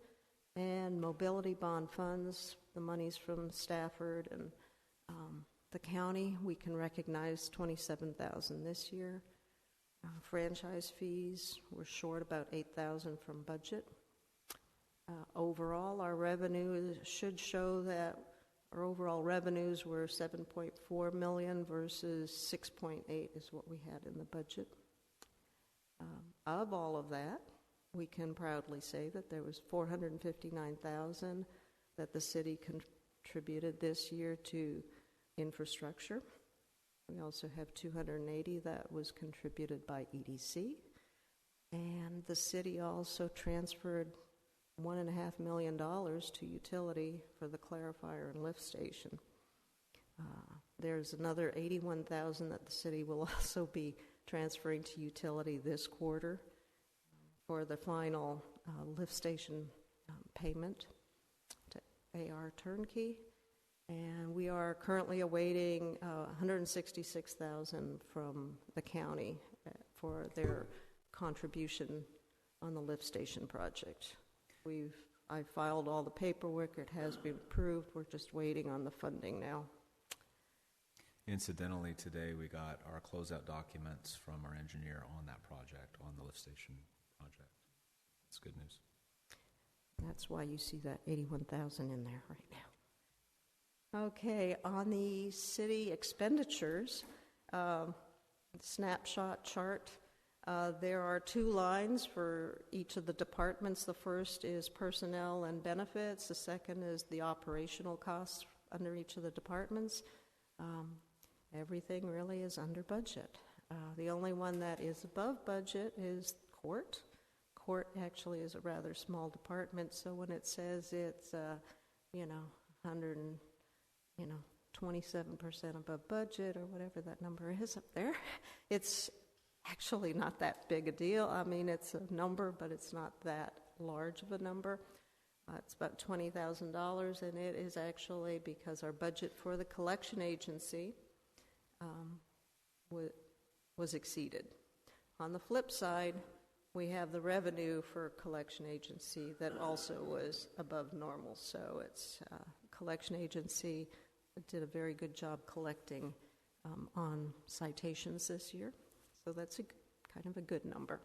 and mobility bond funds, the monies from Stafford and the county, we can recognize $27,000 this year. Franchise fees, we're short about $8,000 from budget. Overall, our revenue should show that our overall revenues were $7.4 million versus $6.8 is what we had in the budget. Of all of that, we can proudly say that there was $459,000 that the city contributed this year to infrastructure. We also have $280,000 that was contributed by EDC, and the city also transferred $1.5 million to utility for the clarifier and lift station. There's another $81,000 that the city will also be transferring to utility this quarter for the final lift station payment to AR Turnkey. And we are currently awaiting $166,000 from the county for their contribution on the lift station project. We've I filed all the paperwork. It has been approved. We're just waiting on the funding now. Incidentally, today we got our closeout documents from our engineer on that project, on the lift station project. It's good news. That's why you see that 81,000 in there right now. Okay, on the city expenditures, snapshot chart, there are 2 lines for each of the departments. The first is personnel and benefits. The second is the operational costs under each of the departments. Everything really is under budget. The only one that is above budget is court. Court actually is a rather small department, so when it says it's 27% above budget or whatever that number is up there, it's actually not that big a deal. I mean, it's a number, but it's not that large of a number. It's about $20,000, and it is actually because our budget for the collection agency was exceeded. On the flip side, we have the revenue for collection agency that also was above normal. So it's collection agency did a very good job collecting on citations this year. So that's kind of a good number.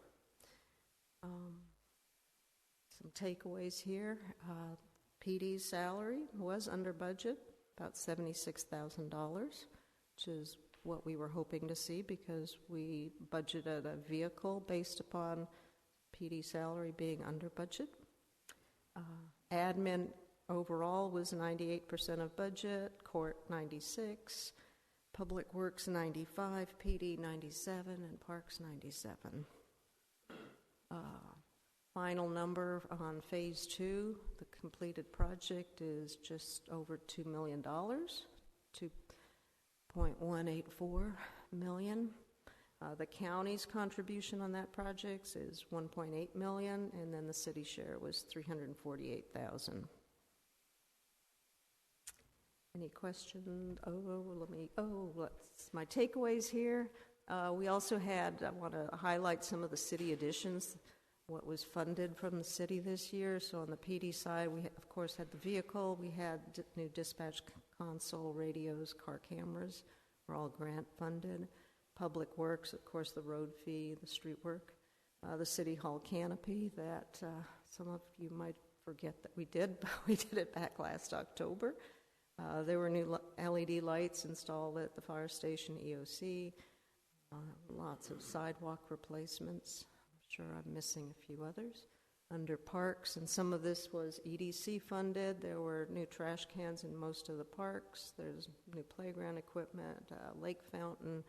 Some takeaways here. PD's salary was under budget, about $76,000, which is what we were hoping to see because we budgeted a vehicle based upon PD salary being under budget. Admin overall was 98% of budget, court 96, public works 95, PD 97, and parks 97. Final number on phase 2, the completed project is just over $2 million, 2.184 million. The county's contribution on that project is $1.8 million, and then the city share was $348,000. Any questions? My takeaways here. We also had, I want to highlight some of the city additions, what was funded from the city this year. So on the PD side, we, of course, had the vehicle. We had new dispatch console, radios, car cameras. Were all grant funded. Public works, of course, the road fee, the street work. The city hall canopy that some of you might forget that we did, but we did it back last October. There were new LED lights installed at the fire station EOC. Lots of sidewalk replacements. I'm sure I'm missing a few others. Under parks, and some of this was EDC funded. There were new trash cans in most of the parks. There's new playground equipment, lake fountain,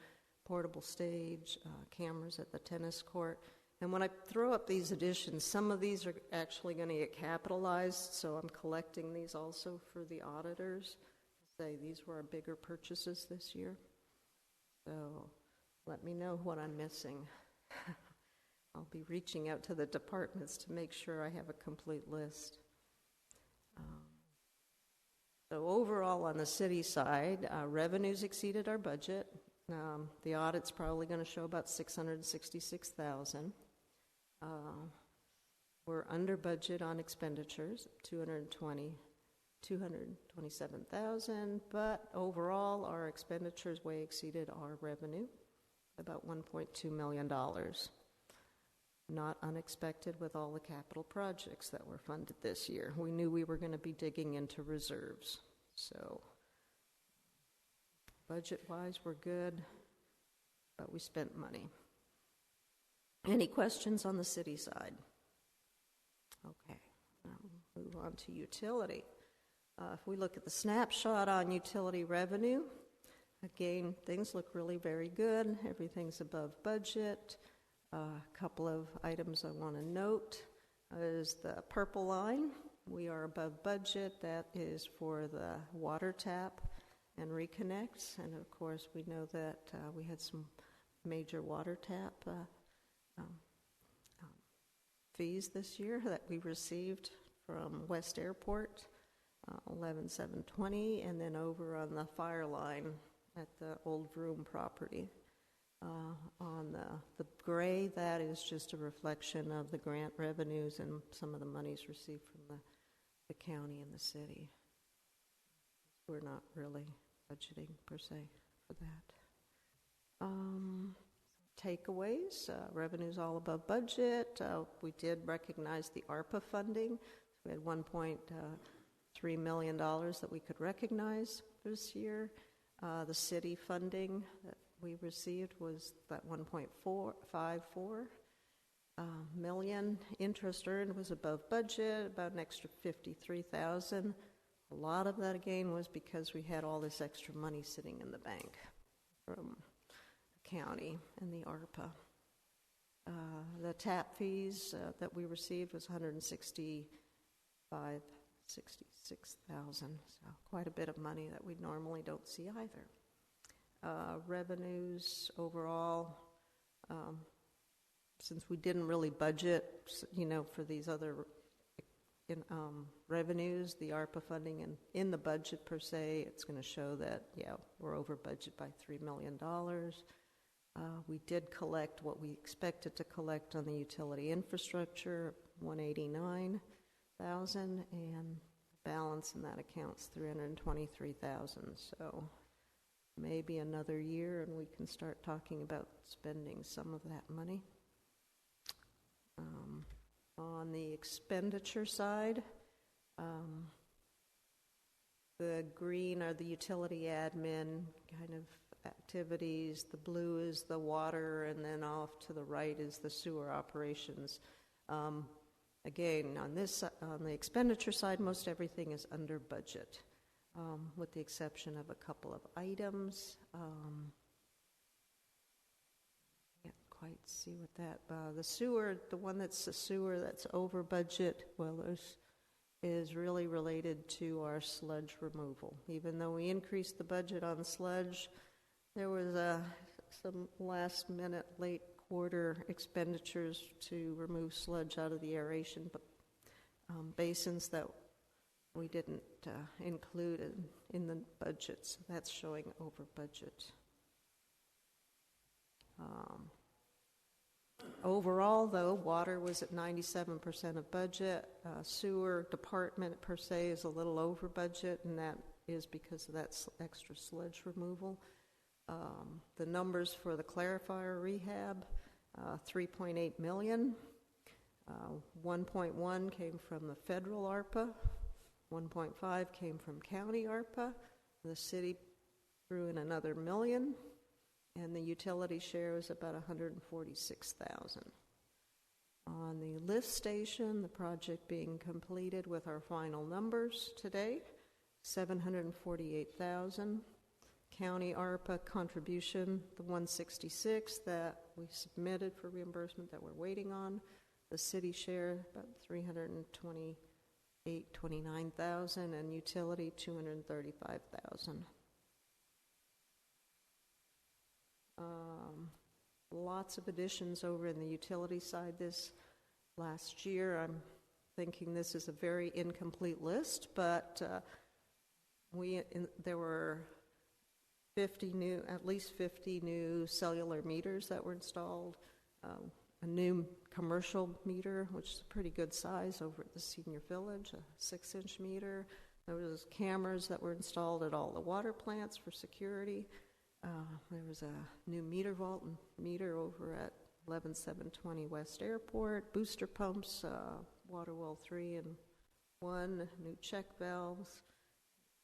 portable stage, cameras at the tennis court. And when I throw up these additions, some of these are actually going to get capitalized, so I'm collecting these also for the auditors. Say these were our bigger purchases this year. So let me know what I'm missing. I'll be reaching out to the departments to make sure I have a complete list. So overall on the city side, revenues exceeded our budget. The audit's probably going to show about $666,000. We're under budget on expenditures, $227,000, but overall our expenditures way exceeded our revenue, about $1.2 million. Not unexpected with all the capital projects that were funded this year. We knew we were going to be digging into reserves, so budget-wise, we're good, but we spent money. Any questions on the city side? Okay, I'll move on to utility. If we look at the snapshot on utility revenue, again, things look really very good. Everything's above budget. A couple of items I want to note is the purple line. We are above budget. That is for the water tap and reconnects, and of course we know that we had some major water tap fees this year that we received from West Airport, 11,720, and then over on the fire line at the old Vroom property. On the gray, that is just a reflection of the grant revenues and some of the monies received from the the county and the city. We're not really budgeting per se for that. Takeaways, revenue's all above budget. We did recognize the ARPA funding. We had $1.3 million that we could recognize this year. The city funding that we received was that $1.54 million. Interest earned was above budget, about an extra $53,000. A lot of that, again, was because we had all this extra money sitting in the bank from the county and the ARPA. The TAP fees that we received was $166,000, so quite a bit of money that we normally don't see either. Revenues overall, since we didn't really budget, for these other revenues, the ARPA funding, and in the budget per se, it's going to show that, we're over budget by $3 million. We did collect what we expected to collect on the utility infrastructure, $189,000, and the balance in that account's $323,000. So maybe another year, and we can start talking about spending some of that money. On the expenditure side, the green are the utility admin kind of activities, the blue is the water, and then off to the right is the sewer operations. Again, on the expenditure side, most everything is under budget, with the exception of a couple of items. Quite see what that the sewer, the one that's the sewer that's over budget, is really related to our sludge removal. Even though we increased the budget on sludge, there was some last minute late quarter expenditures to remove sludge out of the aeration basins that we didn't include in the budget, so that's showing over budget. Overall, though, water was at 97% of budget. Sewer department per se is a little over budget, and that is because of that extra sludge removal. The numbers for the clarifier rehab, $3.8 million. 1.1 came from the federal ARPA. 1.5 came from county ARPA. The city threw in another $1 million. And the utility share was about $146,000. On the lift station, the project being completed with our final numbers today, $748,000. County ARPA contribution, the $166,000 that we submitted for reimbursement that we're waiting on. The city share, about $329,000, and utility, $235,000. Lots of additions over in the utility side this last year. I'm thinking this is a very incomplete list, but there were at least 50 new cellular meters that were installed, a new commercial meter, which is a pretty good size over at the senior village, a 6-inch meter. There was cameras that were installed at all the water plants for security. There was a new meter vault and meter over at 11720 West Airport, booster pumps, water well 3 and 1, new check valves,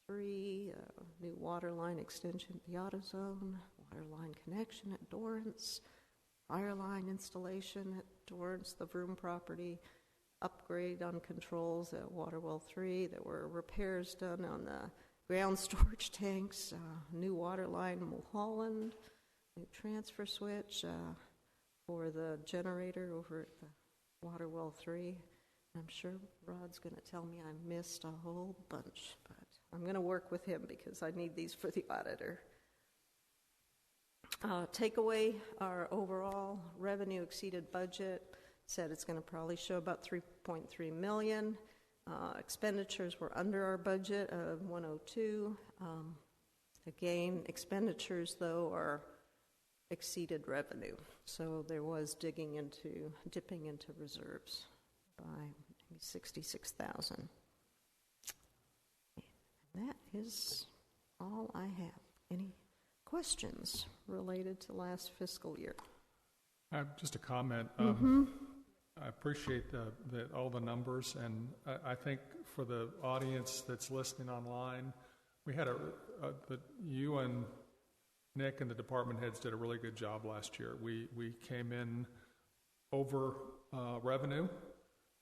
3, new water line extension at the AutoZone, water line connection at Dorrance, fire line installation at Dorrance, the Vroom property, upgrade on controls at water well 3. There were repairs done on the ground storage tanks, new water line in Mulholland, new transfer switch for the generator over at the water well 3. I'm sure Rod's going to tell me I missed a whole bunch, but I'm going to work with him because I need these for the auditor. Takeaway, our overall revenue exceeded budget. Said it's going to probably show about $3.3 million. Expenditures were under our budget of $102. Again, expenditures, though, exceeded revenue. So there was dipping into reserves by maybe $66,000. That is all I have. Any questions related to last fiscal year? Just a comment. I appreciate all the numbers, and I think for the audience that's listening online, we had you and Nick and the department heads did a really good job last year. We came in over revenue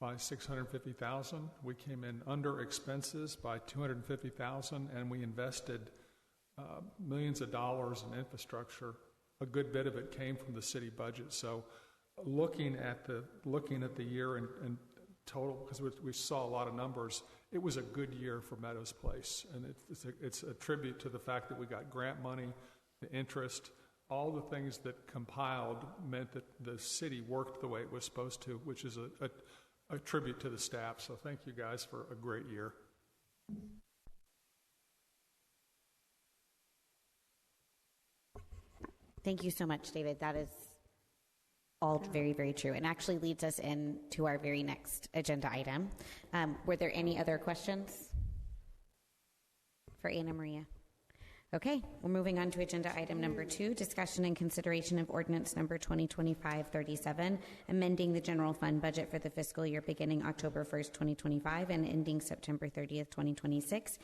by $650,000. We came in under expenses by $250,000, and we invested millions of dollars in infrastructure. A good bit of it came from the city budget. So, looking at the year in total, because we saw a lot of numbers, it was a good year for Meadows Place, and it's a tribute to the fact that we got grant money, the interest, all the things that compiled meant that the city worked the way it was supposed to, which is a tribute to the staff. So thank you guys for a great year. Thank you so much, David. That is all very, very true, and actually leads us into our very next agenda item. Were there any other questions for Anna Maria? Okay, we're moving on to agenda item number 2, discussion and consideration of ordinance number 2025-37, amending the general fund budget for the fiscal year beginning October 1st, 2025 and ending September 30th, 2026,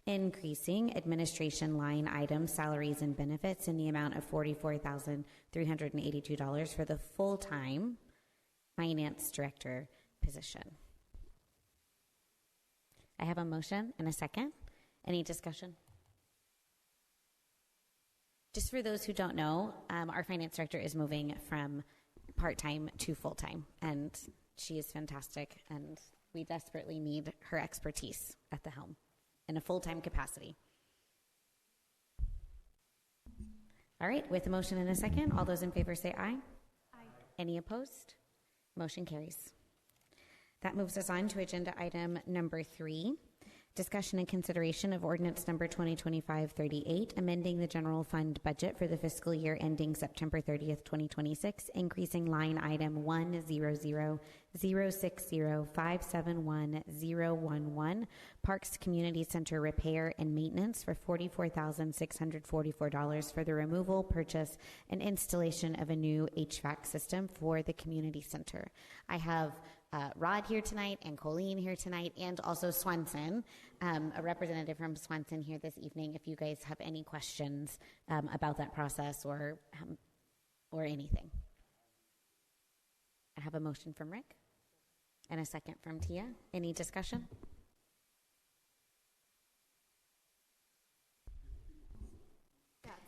increasing administration line item salaries and benefits in the amount of $44,382 for the full-time finance director position. I have a motion and a second. Any discussion? Just for those who don't know, our finance director is moving from part-time to full-time, and she is fantastic, and we desperately need her expertise at the helm in a full-time capacity. All right, with a motion and a second, all those in favor say aye. Aye. Any opposed? Motion carries. That moves us on to agenda item number 3, discussion and consideration of ordinance number 2025-38, amending the general fund budget for the fiscal year ending September 30th, 2026, increasing line item 1000605711011, Parks Community Center repair and maintenance for $44,644 for the removal, purchase, and installation of a new HVAC system for the community center. I have Rod here tonight and Colleen here tonight, and also Swanson, a representative from Swanson here this evening, if you guys have any questions about that process or anything. I have a motion from Rick and a second from Tia. Any discussion? Yeah, it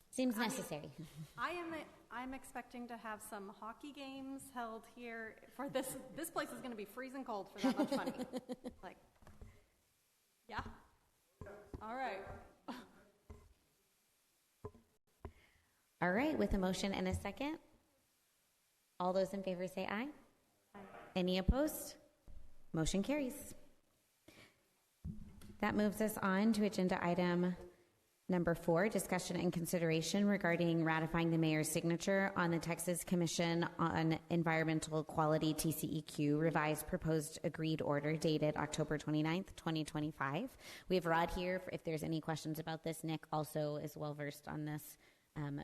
seems necessary. I'm expecting to have some hockey games held here for this. This place is going to be freezing cold for that much money. Like, yeah. All right. All right, with a motion and a second, all those in favor say aye. Aye. Any opposed? Motion carries. That moves us on to agenda item number 4, discussion and consideration regarding ratifying the mayor's signature on the Texas Commission on Environmental Quality, TCEQ, revised proposed agreed order dated October 29th, 2025. We have Rod here if there's any questions about this. Nick also is well versed on this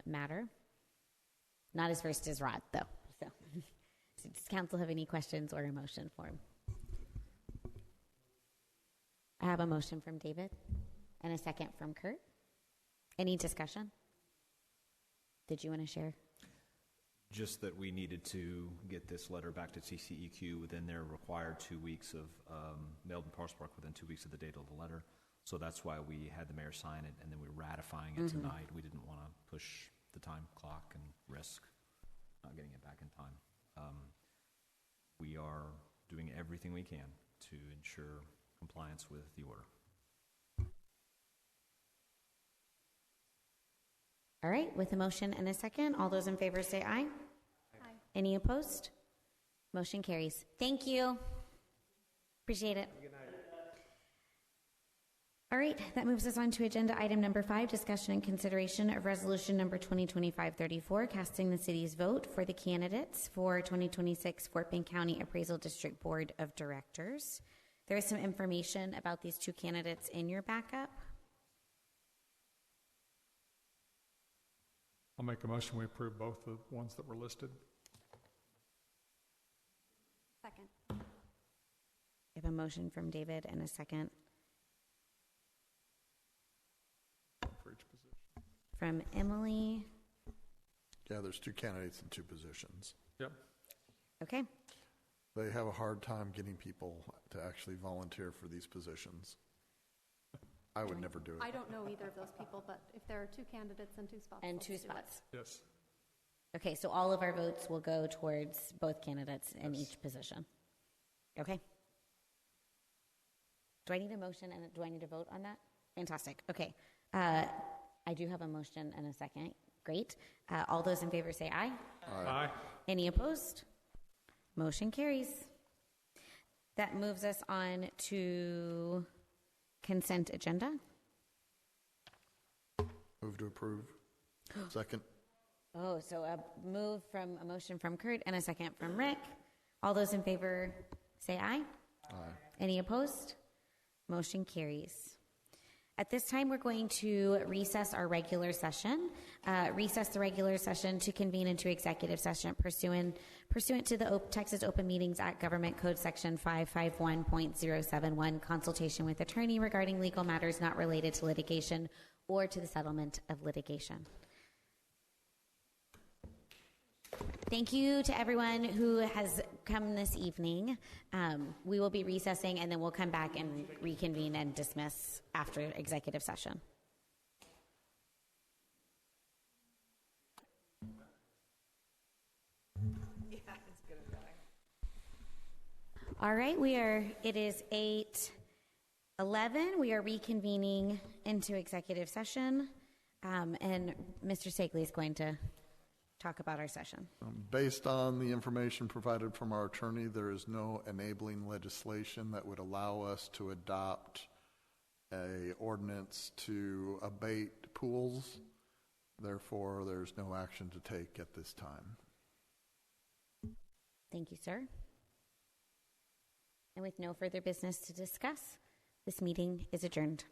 matter. Not as versed as Rod, though. So does council have any questions or a motion for him? I have a motion from David and a second from Kurt. Any discussion? Did you want to share? Just that we needed to get this letter back to TCEQ within their required 2 weeks of mailed in Parks Park within 2 weeks of the date of the letter. So that's why we had the mayor sign it, and then we're ratifying it tonight. We didn't want to push the time clock and risk not getting it back in time. We are doing everything we can to ensure compliance with the order. All right, with a motion and a second, all those in favor say aye. Aye. Any opposed? Motion carries. Thank you. Appreciate it. Good night. All right, that moves us on to agenda item number 5, discussion and consideration of resolution number 2025-34, casting the city's vote for the candidates for 2026 Fort Bend County Appraisal District Board of Directors. There is some information about these two candidates in your backup. I'll make a motion we approve both the ones that were listed. Second. We have a motion from David and a second For each position. from Emily. Yeah, there's 2 candidates and 2 positions. Yep. Okay. They have a hard time getting people to actually volunteer for these positions. I would never do it. I don't know either of those people, but if there are 2 candidates and 2 spots. And let's 2 do it. spots. Yes. Okay, so all of our votes will go towards both candidates in each position. Okay. Do I need a motion and do I need to vote on that? Fantastic. Okay. I do have a motion and a second. Great. All those in favor say aye. Aye. Any opposed? Motion carries. That moves us on to consent agenda. Move to approve. Second. Oh, so a motion from Kurt and a second from Rick. All those in favor say aye. Aye. Any opposed? Motion carries. At this time, we're going to recess our regular session. Recess the regular session to convene into executive session pursuant to the Texas Open Meetings Act Government Code Section 551.071, consultation with attorney regarding legal matters not related to litigation or to the settlement of litigation. Thank you to everyone who has come this evening. We will be recessing and then we'll come back and reconvene and dismiss after executive session. All right, it is 8:11. We are reconvening into executive session. And Mr. Sagley is going to talk about our session. Based on the information provided from our attorney, there is no enabling legislation that would allow us to adopt a ordinance to abate pools. Therefore, there's no action to take at this time. Thank you, sir. And with no further business to discuss, this meeting is adjourned.